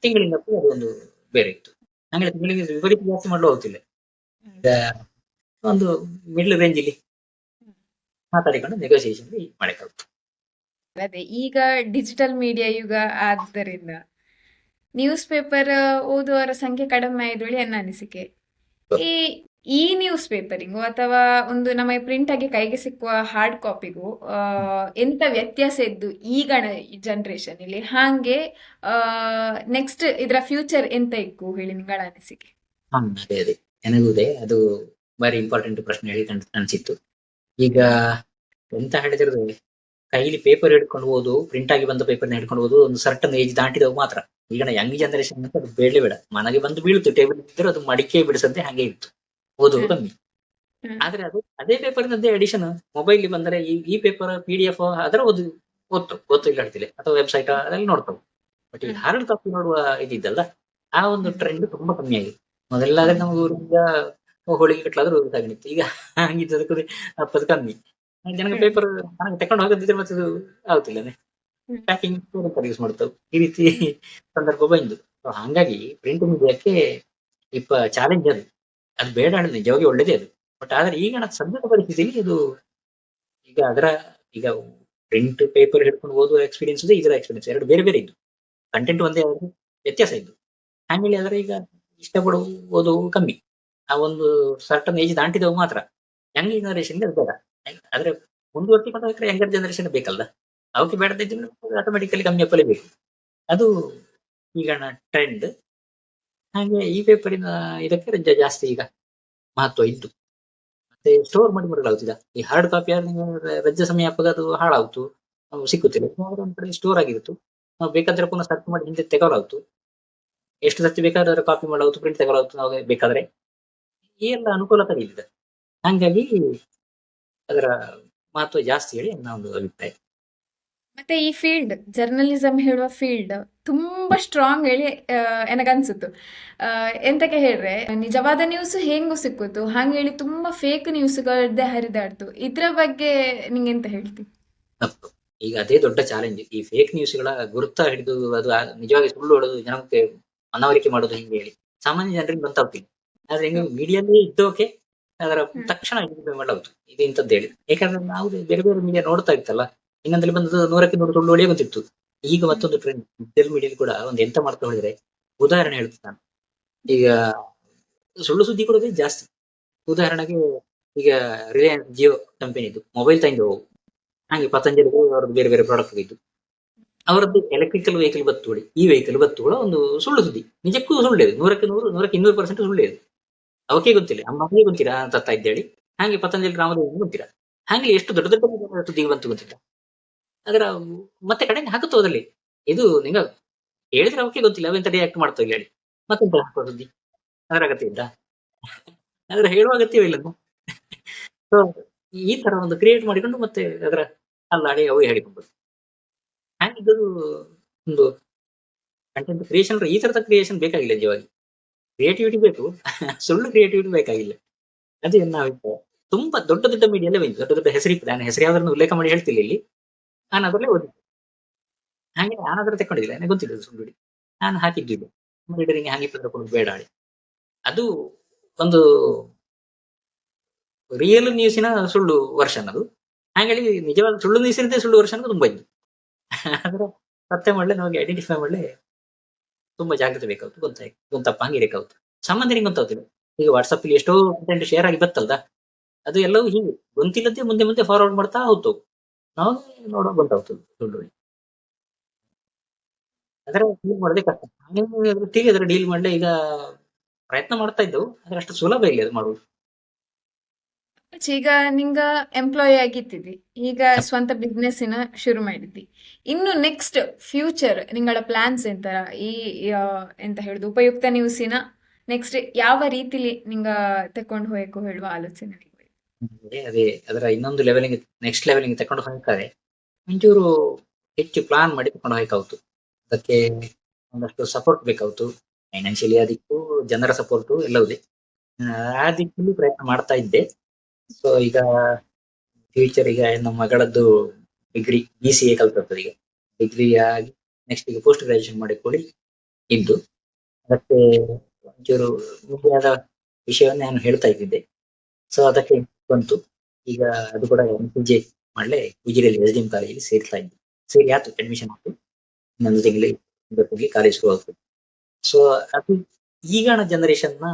ತಿಂಗಳಿಂದ ಅದು ಒಂದು ಬೇರೆ ಇತ್ತು. ಹಂಗೆ ತಿಂಗಳಿಗೆ ವಿಪರೀತ ಜಾಸ್ತಿ ಮಾಡಲು ಹೋಗ್ತಿಲ್ಲ. ಒಂದು ಮಿಡ್ಲ್ ರೇಂಜ್ ಇಲ್ಲಿ ಮಾತಾಡಿಕೊಂಡು ನೆಗೋಸಿಯೇಷನ್ ಮಾಡಕ್ಕಾಗುತ್ತೆ. ಅದೇ ಈಗ ಡಿಜಿಟಲ್ ಮೀಡಿಯಾ ಯುಗ ಆದ್ದರಿಂದ ನ್ಯೂಸ್ ಪೇಪರ್ ಓದುವವರ ಸಂಖ್ಯೆ ಕಡಿಮೆ ಆಯ್ತು ನನ್ನ ಅನಿಸಿಕೆ. ಈ ನ್ಯೂಸ್ ಪೇಪರಿಗೂ ಅಥವಾ ಒಂದು ನಮ್ಮ ಪ್ರಿಂಟ್ ಆಗಿ ಕೈಗೆ ಸಿಕ್ಕುವ ಹಾರ್ಡ್ ಕಾಪಿಗೂ ಎಂತ ವ್ಯತ್ಯಾಸ ಇದ್ದು ಈಗ ಜನರೇಷನ್ ಇಲ್ಲಿ, ಹಾಗೆ ನೆಕ್ಸ್ಟ್ ಇದರ ಫ್ಯೂಚರ್ ಎಂತ ಇಕ್ಕು ಹೇಳಿ ನಿಗಳ ಅನಿಸಿಕೆ. ಅದೇ ಅದೇ ನನಗುದೇ ಅದು ಬಾರಿ ಇಂಪಾರ್ಟೆಂಟ್ ಪ್ರಶ್ನೆ ಹೇಳಿ ಅನ್ಸಿತ್ತು. ಈಗ ಎಂತ ಹೇಳಿದ್ರೆ, ಕೈಲಿ ಪೇಪರ್ ಹಿಡ್ಕೊಂಡು ಹೋದು, ಪ್ರಿಂಟ್ ಆಗಿ ಬಂದ ಪೇಪರ್ನ ಹಿಡ್ಕೊಂಡು ಹೋದು ಒಂದು ಸರ್ಟನ್ ಏಜ್ ದಾಟಿದವು ಮಾತ್ರ. ಈಗ ಯಂಗ್ ಜನರೇಷನ್ ಅಂತ ಅದು ಬೇಡಲೇ ಬೇಡ, ಮನೆಗೆ ಬಂದು ಬೀಳುತ್ತೆ, ಟೇಬಲ್ ಇದ್ದರೆ ಅದು ಮಡಿಕೆ ಬಿಡಿಸಂತೆ ಹಾಗೆ ಇತ್ತು, ಓದುವ ಕಮ್ಮಿ. ಆದ್ರೆ ಅದು ಅದೇ ಪೇಪರ್ನದ್ದೇ ಎಡಿಷನ್ ಮೊಬೈಲ್ ಬಂದರೆ ಈ ಪೇಪರ್ PDF ಅದರ ಓದ್ತು ಇಲ್ಲ ಹೇಳ್ತಿಲ್ಲ, ಅಥವಾ ವೆಬ್ಸೈಟ್ ಅದೆಲ್ಲ ನೋಡ್ತಾವೆ. ಬಟ್ ಈ ಹಾರ್ಡ್ ಕಾಪಿ ನೋಡುವ ಇದಿದ್ದಲ್ಲ, ಆ ಒಂದು ಟ್ರೆಂಡ್ ತುಂಬಾ ಕಮ್ಮಿ ಆಗಿದೆ. ಮೊದಲಾದ್ರೆ ನಮ್ಗೆ ಊರಿಂದ ಹೋಳಿಗೆ ಕಟ್ಲಾದ್ರೂ ಸಾಗಿತ್ತು, ಈಗ ಹಂಗಿದ್ದದಕ್ಕೆ ಅಪ್ಪದು ಕಮ್ಮಿ. ಜನಗೆ ಪೇಪರ್ ತಕೊಂಡು ಹೋಗದಿದ್ರೆ ಮತ್ತೆ ಅದು ಆಗುತ್ತಿಲ್ಲನೆ, ಪ್ಯಾಕಿಂಗ್ ಯೂಸ್ ಮಾಡ್ತಾವೆ. ಈ ರೀತಿ ಸಂದರ್ಭ ಬಂದು, ಹಾಗಾಗಿ ಪ್ರಿಂಟ್ ಮೀಡಿಯಾಕ್ಕೆ ಇಪ್ಪ ಚಾಲೆಂಜ್ ಅದು ಬೇಡ ಹೇಳಿದ್ರೆ ನಿಜವಾಗಿ ಒಳ್ಳೇದೇ ಅದು. ಬಟ್ ಆದ್ರೆ ಈಗ ಸದ್ಯದ ಪರಿಸ್ಥಿತಿಯಲ್ಲಿ ಇದು ಈಗ ಈಗ ಪ್ರಿಂಟ್ ಪೇಪರ್ ಹಿಡ್ಕೊಂಡು ಓದುವ ಎಕ್ಸ್ಪೀರಿಯನ್ಸ್ ಇದೆ, ಇದರ ಎಕ್ಸ್ಪೀರಿಯನ್ಸ್ ಎರಡು ಬೇರೆ ಬೇರೆ ಇದ್ದು, ಕಂಟೆಂಟ್ ಒಂದೇ ಆದ್ರೆ ವ್ಯತ್ಯಾಸ ಇದ್ದು. ಹಾಗೆ ಆದ್ರೆ ಈಗ ಇಷ್ಟಪಡುವ ಓದುವು ಕಮ್ಮಿ. ಆ ಒಂದು ಸರ್ಟನ್ ಏಜ್ ದಾಟಿದವು ಮಾತ್ರ. ಯಂಗ್ ಜನರೇಷನ್ಗೆ ಅದು ಬೇಡ. ಆದ್ರೆ ಮುಂದುವರ್ತಿಕೊಂಡು ಹೋಗ್ರೆ ಯಂಗರ್ ಜನರೇಷನ್ ಬೇಕಲ್ಲ, ಅವಕ್ಕೆ ಬೇಡದಿದ್ದು ಆಟೋಮೆಟಿಕಲಿ ಕಮ್ಮಿ ಅಪ್ಪಲೇ ಬೇಕು. ಅದು ಈಗ ಟ್ರೆಂಡ್. ಹಾಗೆ ಈ ಪೇಪರಿನ ಇದಕ್ಕೆ ಜಾಸ್ತಿ ಈಗ ಮಹತ್ವ ಇದ್ದು, ಮತ್ತೆ ಸ್ಟೋರ್ ಮಾಡಿ ಮಾಡಲಾಗುತ್ತಿಲ್ಲ. ಈ ಹಾರ್ಡ್ ಕಾಪಿ ಆದ್ರೆ ರಜೆ ಸಮಯ ಅಪ್ಪಗ ಅದು ಹಾಳಾಗ್ತು, ಸಿಕ್ಕುತ್ತಿಲ್ಲ. ಒಂದ್ ಕಡೆ ಸ್ಟೋರ್ ಆಗಿರುತ್ತು, ನಾವು ಬೇಕಾದ್ರೆ ಪುನಃ ಸರ್ಚ್ ಮಾಡಿ ಹಿಂದೆ ತೆಗೊಳ್ಳಾಗ್ತು, ಎಷ್ಟು ಸರ್ತಿ ಬೇಕಾದ್ರೆ ಕಾಪಿ ಮಾಡಲಾಗುತ್ತು, ಪ್ರಿಂಟ್ ತೆಗೊಳ್ಳಾಗ್ತು ನಾವು ಬೇಕಾದ್ರೆ. ಈ ಎಲ್ಲ ಅನುಕೂಲತೆ ಇದೆ. ಹಾಗಾಗಿ ಅದರ ಮಹತ್ವ ಜಾಸ್ತಿ ಹೇಳಿ ನನ್ನ ಒಂದು ಅಭಿಪ್ರಾಯ. ಮತ್ತೆ ಈ ಫೀಲ್ಡ್ ಜರ್ನಲಿಸಮ್ ಹೇಳುವ ಫೀಲ್ಡ್ ತುಂಬಾ ಸ್ಟ್ರಾಂಗ್ ಹೇಳಿ ನನಗನ್ಸುತ್ತು. ಎಂತಕ್ಕೆ ಹೇಳ್ರೆ, ನಿಜವಾದ ನ್ಯೂಸ್ ಹೆಂಗು ಸಿಕ್ಕುತ್ತು, ಹಂಗೆ ಹೇಳಿ ತುಂಬಾ ಫೇಕ್ ನ್ಯೂಸ್ಗಳದ್ದೇ ಹರಿದಾಡ್ತು. ಇದ್ರ ಬಗ್ಗೆ ನಿಂಗೆಂತ ಹೇಳ್ತಿ? ತಪ್ಪು. ಈಗ ಅದೇ ದೊಡ್ಡ ಚಾಲೆಂಜ್, ಈ ಫೇಕ್ ನ್ಯೂಸ್ಗಳ ಗುರುತ ಹಿಡಿದು ಅದು ನಿಜವಾಗಿ ಸುಳ್ಳು ಹೊಡೆದು ಜನಕ್ಕೆ ಮನವರಿಕೆ ಮಾಡೋದು ಹಿಂಗೆ ಹೇಳಿ ಸಾಮಾನ್ಯ ಜನರಿಗೆ ಗೊತ್ತಾಗ್ತಿಲ್ಲ. ಆದ್ರೆ ಹೆಂಗೆ ಮೀಡಿಯಾದಲ್ಲಿ ಇದ್ದೋಕೆ ಅದರ ತಕ್ಷಣ ಐಡೆಂಟಿಫೈ ಮಾಡಲಾಗುತ್ತು ಇದು ಇಂಥದ್ದು ಹೇಳಿ. ಯಾಕಂದ್ರೆ ನಾವು ಬೇರೆ ಬೇರೆ ಮೀಡಿಯಾ ನೋಡ್ತಾ ಇತ್ತಲ್ಲ, ಇನ್ನೊಂದಲ್ಲಿ ಬಂದದ್ದು 100ಕ್ಕೆ 100 ಸುಳ್ಳು ಹೊಡೆಯೇ ಗೊತ್ತಿತ್ತು. ಈಗ ಮತ್ತೊಂದು ಟ್ರೆಂಡ್ ಡಿಜಿಟಲ್ ಮೀಡಿಯಾ ಕೂಡ ಒಂದು ಎಂತ ಮಾಡ್ತಾ ಹೇಳಿದ್ರೆ, ಉದಾಹರಣೆ ಹೇಳ್ತೀನಿ ನಾನು. ಈಗ ಸುಳ್ಳು ಸುದ್ದಿ ಕೊಡೋದೇ ಜಾಸ್ತಿ. ಉದಾಹರಣೆಗೆ ಈಗ ರಿಲಯನ್ಸ್ ಜಿಯೋ ಕಂಪನಿದು ಮೊಬೈಲ್ ತಂದು ಹೋಗು, ಹಾಗೆ ಪತಂಜಲಿ ಅವ್ರದ್ದು ಬೇರೆ ಬೇರೆ ಪ್ರಾಡಕ್ಟ್ ಇದ್ದು, ಅವರದ್ದು ಎಲೆಕ್ಟ್ರಿಕಲ್ ವೆಹಿಕಲ್ ಬತ್ತುಗಳು, ಈ ವೆಹಿಕಲ್ ಬತ್ತುಗಳು ಒಂದು ಸುಳ್ಳು ಸುದ್ದಿ, ನಿಜಕ್ಕೂ ಸುಳ್ಳೇದು, 100ಕ್ಕೆ 100 100ಕ್ಕೆ 200% ಸುಳ್ಳೇದು. ಅವಕ್ಕೆ ಗೊತ್ತಿಲ್ಲ, ಅಮ್ಮನಿಗೆ ಗೊತ್ತಿಲ್ಲ ಅಂತ ಇದ್ದೇಳಿ. ಹಾಗೆ ಪತಂಜಲಿ ರಾಮದೇವ್ ಗೊತ್ತಿಲ್ಲ. ಹಾಗೆ ಎಷ್ಟು ದೊಡ್ಡ ದೊಡ್ಡ ಸುದ್ದಿಗೆ ಬಂತು ಗೊತ್ತಿಲ್ಲ. ಅದರ ಮತ್ತೆ ಕಡೆ ಹಾಕುತ್ತೋ ಅದ್ರಲ್ಲಿ ಇದು ನಿಂಗ ಹೇಳಿದ್ರೆ ಅವಕ್ಕೆ ಗೊತ್ತಿಲ್ಲ, ಅವೆಂತ ರಿಯಾಕ್ಟ್ ಮಾಡ್ತಾ ಇಲ್ಲ ಹೇಳಿ ಮತ್ತೆಂತ ಹಾಕೋ ಸುದ್ದಿ, ಅದರ ಅಗತ್ಯ ಇದ್ದ? ಅದರ ಹೇಳುವ ಅಗತ್ಯವೇ ಇಲ್ಲ. ಸೊ ಈ ತರ ಒಂದು ಕ್ರಿಯೇಟ್ ಮಾಡಿಕೊಂಡು ಮತ್ತೆ ಅದರ ಅಲ್ಲಾಡಿ ಅವು ಹೇಳಿಕೊಂಡು ಹಾಗಿದ್ದು ಒಂದು ಕಂಟೆಂಟ್ ಕ್ರಿಯೇಷನ್. ಈ ತರದ ಕ್ರಿಯೇಷನ್ ಬೇಕಾಗಿಲ್ಲ, ನಿಜವಾಗಿ ಕ್ರಿಯೇಟಿವಿಟಿ ಬೇಕು, ಸುಳ್ಳು ಕ್ರಿಯೇಟಿವಿಟಿ ಬೇಕಾಗಿಲ್ಲ. ಅದೇ ನನ್ನ ಅಭಿಪ್ರಾಯ. ತುಂಬಾ ದೊಡ್ಡ ದೊಡ್ಡ ಮೀಡಿಯಲ್ಲೇ ಬಂತು, ದೊಡ್ಡ ದೊಡ್ಡ ಹೆಸರಿತ್ತು. ನಾನು ಹೆಸರು ಯಾವ್ದನ್ನು ಉಲ್ಲೇಖ ಮಾಡಿ ಹೇಳ್ತಿಲ್ಲ ಇಲ್ಲಿ, ನಾನು ಅದರಲ್ಲೇ ಓದಿದ್ದೆ. ಹಾಗೆ ನಾನು ಅದರ ತಕೊಂಡಿಲ್ಲ, ನನಗೆ ಗೊತ್ತಿಲ್ಲ ಸುಳ್ಳು. ನಾನು ಹಾಕಿದ್ದಿಲ್ಲ ರೀಡರಿಂಗ್ ಹಾಗೆ ಕೊಡೋದು ಬೇಡ ಹೇಳಿ. ಅದು ಒಂದು ರಿಯಲ್ ನ್ಯೂಸಿನ ಸುಳ್ಳು ವರ್ಷನ್ ಅದು. ಹಾಗಾಗಿ ನಿಜವಾದ ಸುಳ್ಳು ನ್ಯೂಸಿನದೇ ಸುಳ್ಳು ವರ್ಷನ್ ತುಂಬಾ ಇದ್ದು. ಅದರ ಸತ್ಯ ಮಾಡಲೆ ನಮಗೆ ಐಡೆಂಟಿಫೈ ಮಾಡಲೆ ತುಂಬಾ ಜಾಗ್ರತೆ ಬೇಕಾಗುತ್ತೆ, ಗೊತ್ತಪ್ಪ ಹಂಗೆ ಇರಕಾಗುತ್ತೆ. ಸಾಮಾನ್ಯರಿಗೆ ಗೊತ್ತಾಗ್ತಿಲ್ಲ. ಈಗ ವಾಟ್ಸಪ್ ಅಲ್ಲಿ ಎಷ್ಟೋ ಕಂಟೆಂಟ್ ಶೇರ್ ಆಗಿ ಬರ್ತಲ್ದ, ಅದು ಎಲ್ಲವೂ ಹೀಗೆ ಗೊಂತಿಲ್ಲದೆ ಮುಂದೆ ಮುಂದೆ ಫಾರ್ವರ್ಡ್ ಮಾಡ್ತಾ ಹೋಗ್ತವು, ನಾವು ನೋಡೋ ಗೊತ್ತಾಗ್ತದೆ ಸುಳ್ಳು. ಅದರ ಡೀಲ್ ಮಾಡೋದೇ ಕಷ್ಟ. ವೃತ್ತಿಗೆ ಅದರ ಡೀಲ್ ಮಾಡಲೆ ಈಗ ಪ್ರಯತ್ನ ಮಾಡ್ತಾ ಇದ್ದವು, ಆದ್ರೆ ಅಷ್ಟು ಸುಲಭ ಇಲ್ಲ ಅದು ಮಾಡುವುದು. ಈಗ ನಿಂಗ ಎಂಪ್ಲಾಯಿ ಆಗಿತ್ತಿದ್ದಿ, ಈಗ ಸ್ವಂತ ಬಿಸ್ನೆಸ್ಸಿನ ಶುರು ಮಾಡಿದ್ದಿ. ಇನ್ನು ನೆಕ್ಸ್ಟ್ ಫ್ಯೂಚರ್ ನಿಂಗಳ ಪ್ಲಾನ್ಸ್ ಎಂತರ? ಈ ಎಂತ ಹೇಳುದು, ಉಪಯುಕ್ತ ನ್ಯೂಸಿನ ನೆಕ್ಸ್ಟ್ ಯಾವ ರೀತಿಲಿ ನಿಂಗ ತಕೊಂಡು ಹೋಗಬೇಕು ಹೇಳುವ ಆಲೋಚನೆ? ಅದೇ ಅದರ ಇನ್ನೊಂದು ಲೆವೆಲಿಂಗ್, ನೆಕ್ಸ್ಟ್ ಲೆವೆಲಿಂಗ್ ತಕೊಂಡು ಹೋಗ್ತಾರೆ. ಒಂಚೂರು ಹೆಚ್ಚು ಪ್ಲಾನ್ ಮಾಡಿ ತಕೊಂಡು ಹೋಗ್ತಾವ್ತು. ಅದಕ್ಕೆ ಒಂದಷ್ಟು ಸಪೋರ್ಟ್ ಬೇಕಾಯ್ತು, ಫೈನಾನ್ಷಿಯಲಿ ಅದಕ್ಕೂ ಜನರ ಸಪೋರ್ಟು ಎಲ್ಲವುದೇ. ಆ ದಿಕ್ಕಲ್ಲಿ ಪ್ರಯತ್ನ ಮಾಡ್ತಾ ಇದ್ದೆ. ಸೊ ಈಗ ಫ್ಯೂಚರ್ ಈಗ ನಮ್ಮ ಮಗಳದ್ದು ಡಿಗ್ರಿ BCA ಕಲ್ತದ್ದು, ಈಗ ಡಿಗ್ರಿ ಆಗಿ ನೆಕ್ಸ್ಟ್ ಈಗ ಪೋಸ್ಟ್ ಗ್ರಾಜುಯೇಷನ್ ಮಾಡಿಕೊಳ್ಳಿ ಇದ್ದು, ಅದಕ್ಕೆ ಒಂಚೂರು ಮೀಡಿಯಾದ ವಿಷಯವನ್ನು ನಾನು ಹೇಳ್ತಾ ಇದ್ದಿದ್ದೆ. ಸೊ ಅದಕ್ಕೆ ಬಂತು. ಈಗ ಅದು ಕೂಡ MPJ ಮಾಡಲೆ ಉಜಿರೆಯಲ್ಲಿ SDM ಕಾಲೇಜಲ್ಲಿ ಸೇರ್ತಾ ಇದ್ದೆ. ಸೇರಿ ಆಯ್ತು, ಅಡ್ಮಿಷನ್ ಆಯ್ತು, ಇನ್ನೊಂದು ತಿಂಗಳಿಗೆ ಕಾಲೇಜ್ ಶುರು ಆಗ್ತದೆ. ಸೊ ಅದು ಈಗಿನ ಜನರೇಷನ್ ನ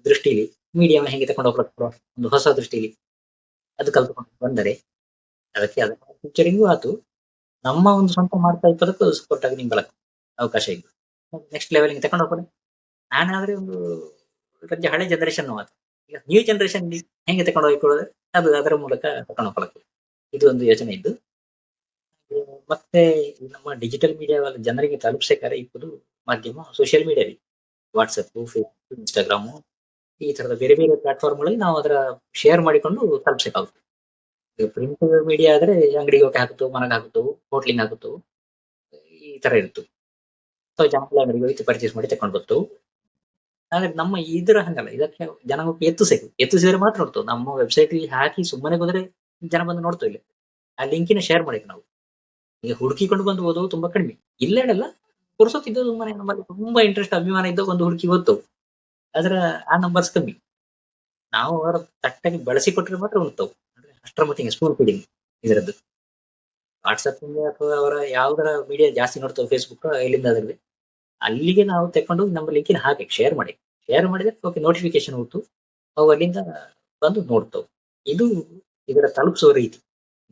ದೃಷ್ಟಿಲಿ ಮೀಡಿಯಂ ಹೇಗೆ ತಕೊಂಡು ಹೋಗ್ಬೇಕು ಒಂದು ಹೊಸ ದೃಷ್ಟಿಲಿ ಅದು ಕಲ್ತ್ಕೊಂಡು ಬಂದರೆ ಅದಕ್ಕೆ ಅದರ ಫ್ಯೂಚರಿಂಗೂ ಆಯ್ತು, ನಮ್ಮ ಒಂದು ಸ್ವಂತ ಮಾಡ್ತಾ ಇಪ್ಪದಕ್ಕೂ ಸಪೋರ್ಟ್ ಆಗಿ ನಿಂಬಳ ಅವಕಾಶ ಇದೆ. ನೆಕ್ಸ್ಟ್ ಲೆವೆಲ್ಗೆ ತಕೊಂಡು ಹೋಗೋಣ. ನಾನಾದ್ರೆ ಒಂದು ಹಳೆ ಜನರೇಷನ್ ಮಾತು, ಈಗ ನ್ಯೂ ಜನರೇಷನ್ ಹೆಂಗೆ ತಕೊಂಡು ಹೋಗಿಕೊಳ್ಳೋದು ಅದು ಅದರ ಮೂಲಕ ತಕೊಂಡು ಹೋಗ್ಕೊಳ್ಳೋದು, ಇದು ಒಂದು ಯೋಚನೆ ಇದ್ದು. ಮತ್ತೆ ನಮ್ಮ ಡಿಜಿಟಲ್ ಮೀಡಿಯಾ ಜನರಿಗೆ ತಲುಪಿಸಬೇಕಾದ್ರೆ ಇಪ್ಪದು ಮಾಧ್ಯಮ social media, WhatsApp, Facebook, Instagram, ಈ ತರದ ಬೇರೆ ಬೇರೆ ಪ್ಲಾಟ್ಫಾರ್ಮ್ಗಳಲ್ಲಿ ನಾವು ಅದರ ಶೇರ್ ಮಾಡಿಕೊಂಡು ತಲುಪಿಸಬೇಕಾಗುತ್ತೆ. ಪ್ರಿಂಟ್ ಮೀಡಿಯಾ ಆದ್ರೆ ಅಂಗಡಿಗೆ ಹೋಗಿ ಹಾಕುತ್ತವು, ಮನೆಗೆ ಹಾಕುತ್ತವು, ಹೋಟ್ಲಿಂಗ್ ಹಾಕುತ್ತವು, ಈ ತರ ಇತ್ತು. ಸೊ ಜನಗಳ ಅಂಗಡಿಗೆ ಹೋಗಿ ಪರ್ಚೇಸ್ ಮಾಡಿ ತಕೊಂಡು ಬರ್ತವು. ಆದ್ರೆ ನಮ್ಮ ಇದ್ರ ಹಂಗಲ್ಲ, ಇದಕ್ಕೆ ಜನ ಹೋಗಿ ಎತ್ತಿಸಿದ್ರೆ ಮಾತ್ರ ನೋಡ್ತೇವೆ. ನಮ್ಮ ವೆಬ್ಸೈಟ್ ಹಾಕಿ ಸುಮ್ಮನೆ ಹೋದ್ರೆ ಜನ ಬಂದು ನೋಡ್ತೇವೆ ಇಲ್ಲ. ಆ ಲಿಂಕಿನ ಶೇರ್ ಮಾಡಿ ನಾವು. ಈಗ ಹುಡುಕಿಕೊಂಡು ಬಂದು ಓದುವುದು ತುಂಬಾ ಕಡಿಮೆ. ಇಲ್ಲೇಡಲ್ಲ ಪುರ್ಸೊತ್ತಿದ್ದು ಸುಮ್ಮನೆ ನಮ್ಮಲ್ಲಿ ತುಂಬಾ ಇಂಟ್ರೆಸ್ಟ್ ಅಭಿಮಾನ ಇದ್ದ ಒಂದು ಹುಡುಕಿ ಓದ್ತವು. ಆದ್ರ ಆ ನಂಬರ್ಸ್ ಕಮ್ಮಿ. ನಾವು ಅವರ ತಟ್ಟಾಗಿ ಬಳಸಿಕೊಟ್ರೆ ಮಾತ್ರ ಉಣ್ತವು. ಅಂದ್ರೆ ಅಷ್ಟರ ಮಟ್ಟಿಗೆ ಸ್ಪೂನ್ ಫೀಡಿಂಗ್ ಇದರದ್ದು. ವಾಟ್ಸಪ್ ಅಥವಾ ಅವರ ಯಾವ್ದರ ಮೀಡಿಯಾ ಜಾಸ್ತಿ ನೋಡ್ತೇವೆ, ಫೇಸ್ಬುಕ್ ಎಲ್ಲಿಂದ ಅದರಲ್ಲಿ ಅಲ್ಲಿಗೆ ನಾವು ತೆಕೊಂಡು ನಮ್ಮ ಲಿಂಕಿನ ಹಾಕಿ ಶೇರ್ ಮಾಡಿ. ಶೇರ್ ಮಾಡಿದ್ರೆ ಓಕೆ ನೋಟಿಫಿಕೇಶನ್ ಹೋಗ್ತು, ಅವು ಅಲ್ಲಿಂದ ಬಂದು ನೋಡ್ತವೆ. ಇದು ಇದರ ತಲುಪಿಸುವ ರೀತಿ.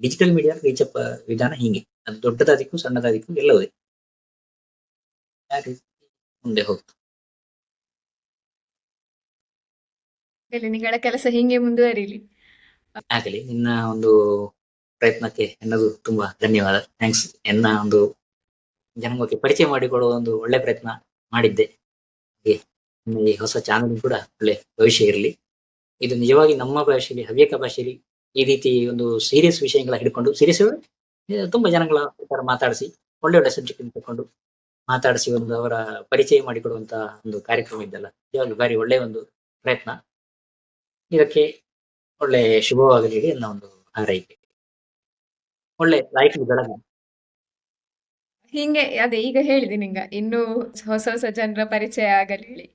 ಡಿಜಿಟಲ್ ಮೀಡಿಯಾ ರೀಚಪ್ ವಿಧಾನ ಹೀಗೆ. ಅದು ದೊಡ್ಡದಾದಿಕ್ಕೂ ಸಣ್ಣದಾದಿಕ್ಕೂ ಎಲ್ಲವೇ ಆ ರೀತಿ ಮುಂದೆ ಹೋಗ್ತು. ನಿಗಳ ಕೆಲಸ ಹೀಗೆ ಮುಂದುವರಿಲಿ. ಆಗಲಿ. ನಿನ್ನ ಒಂದು ಪ್ರಯತ್ನಕ್ಕೆ ಎನ್ನದು ತುಂಬಾ ಧನ್ಯವಾದ. ಥ್ಯಾಂಕ್ಸ್. ಎನ್ನ ಒಂದು ಜನಕ್ಕೆ ಪರಿಚಯ ಮಾಡಿಕೊಡುವ ಒಂದು ಒಳ್ಳೆ ಪ್ರಯತ್ನ ಮಾಡಿದ್ದೆ. ಹಾಗೆ ನಿಮ್ಮ ಈ ಹೊಸ ಚಾನಲ್ ಕೂಡ ಒಳ್ಳೆ ಭವಿಷ್ಯ ಇರಲಿ. ಇದು ನಿಜವಾಗಿ ನಮ್ಮ ಭಾಷೆಯಲ್ಲಿ, ಹವ್ಯಕ ಭಾಷೆಯಲ್ಲಿ ಈ ರೀತಿ ಒಂದು ಸೀರಿಯಸ್ ವಿಷಯಗಳ ಹಿಡ್ಕೊಂಡು, ಸೀರಿಯಸ್ ತುಂಬಾ ಜನಗಳ ಪ್ರಕಾರ ಮಾತಾಡಿಸಿ, ಒಳ್ಳೆ ಒಳ್ಳೆ ಸಬ್ಜೆಕ್ಟ್ ತಕೊಂಡು ಮಾತಾಡಿಸಿ ಒಂದು ಅವರ ಪರಿಚಯ ಮಾಡಿಕೊಡುವಂತ ಒಂದು ಕಾರ್ಯಕ್ರಮ ಇದ್ದಲ್ಲ, ನಿಜವಾಗ್ಲೂ ಬಾರಿ ಒಳ್ಳೆಯ ಒಂದು ಪ್ರಯತ್ನ. ಇದಕ್ಕೆ ಒಳ್ಳೆ ಶುಭವಾಗಲಿ ಅನ್ನೋ ಒಂದು ಹಾರೈಕೆ. ಒಳ್ಳೆ ಲೈಫ್ ಬೆಳಗ. ಹಿಂಗೆ ಅದೇ ಈಗ ಹೇಳಿದೆ ನಿಂಗ ಇನ್ನು ಹೊಸ ಹೊಸ ಜನರ ಪರಿಚಯ ಆಗಲಿ ಹೇಳಿ.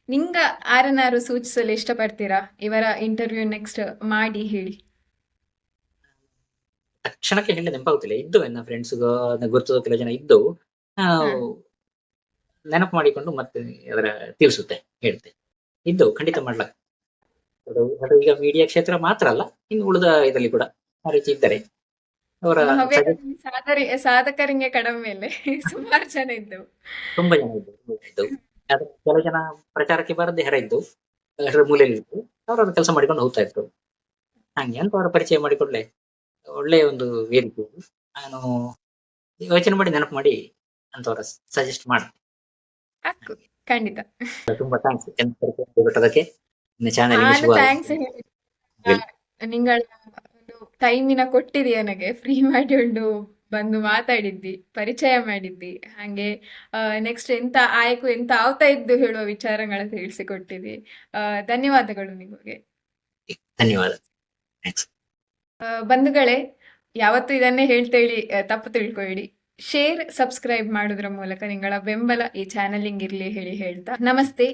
ನಿಂಗ ಆರನಾರು ಸೂಚಿಸಲು ಇಷ್ಟಪಡ್ತೀರಾ ಇವರ ಇಂಟರ್ವ್ಯೂ ನೆಕ್ಸ್ಟ್ ಮಾಡಿ ಹೇಳಿ. ತಕ್ಷಣಕ್ಕೆ ಹೇಳಿ ನೆನಪಾಗುತ್ತಿಲ್ಲ. ಇದ್ದು ನನ್ನ ಫ್ರೆಂಡ್ಸ್ ಗುರುತದ ಕೆಲವು ಜನ ಇದ್ದವು. ನೆನಪು ಮಾಡಿಕೊಂಡು ಮತ್ತೆ ಅದರ ತಿಳಿಸುತ್ತೆ, ಹೇಳ್ತೆ. ಇದ್ದವು ಖಂಡಿತ ಮಾಡ್ಲಕ್ಕ. ಅದು ಈಗ ಮೀಡಿಯಾ ಕ್ಷೇತ್ರ ಮಾತ್ರ ಅಲ್ಲ, ಇನ್ನು ಉಳಿದ ಇದರಲ್ಲಿ ಕೂಡ ಆ ರೀತಿ ಇದ್ದಾರೆ. ಅವರ ನಮ್ಮ ಹವ್ಯಕದಲ್ಲಿ ಸಾಧಕರಿಗೆ ಕಡಿಮೆ ಮೇಲೆ ಸುಮಾರು ಜನ ಇದ್ದವು. ತುಂಬಾ ಜನ ಇದ್ದವು. ಆದ್ರೆ ಕೆಲವು ಜನ ಪ್ರಚಾರಕ್ಕೆ ಬರದೇ ಹೆರ ಇದ್ದವು, ಮೂಲೆಯಲ್ಲಿ ಇದ್ದು ಅವರ ಕೆಲಸ ಮಾಡಿಕೊಂಡು ಹೋಗ್ತಾ ಇದ್ರು. ಹಂಗೆ ಅಂತ ಅವರ ಪರಿಚಯ ಮಾಡಿಕೊಡ್ಲೆ ಒಳ್ಳೆಯ ಒಂದು ವೇದಿಕೆ. ನಾನು ಯೋಚನೆ ಮಾಡಿ ನೆನಪು ಮಾಡಿ ಅಂತವರ ಸಜೆಸ್ಟ್ ಮಾಡ್ತೀನಿ. ಅಕ್ಕು ಖಂಡಿತ. ತುಂಬಾ ಥ್ಯಾಂಕ್ಸ್ ಕೊಟ್ಟದಕ್ಕೆ. ಚಾನೆಲ್ ನಾನು ಥ್ಯಾಂಕ್ಸ್ ನಿಂಗಳ ಟೈಮಿನ ಕೊಟ್ಟಿದ್ದಿ, ನನಗೆ ಫ್ರೀ ಮಾಡಿಕೊಂಡು ಬಂದು ಮಾತಾಡಿದ್ದಿ, ಪರಿಚಯ ಮಾಡಿದ್ದಿ. ಹಾಗೆ ನೆಕ್ಸ್ಟ್ ಎಂತ ಆಯ್ಕು ಎಂತ ಆಗ್ತಾ ಇದ್ದು ಹೇಳುವ ವಿಚಾರಗಳ ತಿಳಿಸಿಕೊಟ್ಟಿದ್ದಿ. ಧನ್ಯವಾದಗಳು ನಿಮಗೆ. ಧನ್ಯವಾದ. ಬಂಧುಗಳೇ, ಯಾವತ್ತೂ ಇದನ್ನೇ ಹೇಳ್ತೇಳಿ ತಪ್ಪು ತಿಳ್ಕೊಬೇಡಿ. ಶೇರ್, ಸಬ್ಸ್ಕ್ರೈಬ್ ಮಾಡೋದ್ರ ಮೂಲಕ ನಿಗಳ ಬೆಂಬಲ ಈ ಚಾನಲಿಂಗ್ ಇರ್ಲಿ ಹೇಳಿ ಹೇಳ್ತಾ ನಮಸ್ತೆ.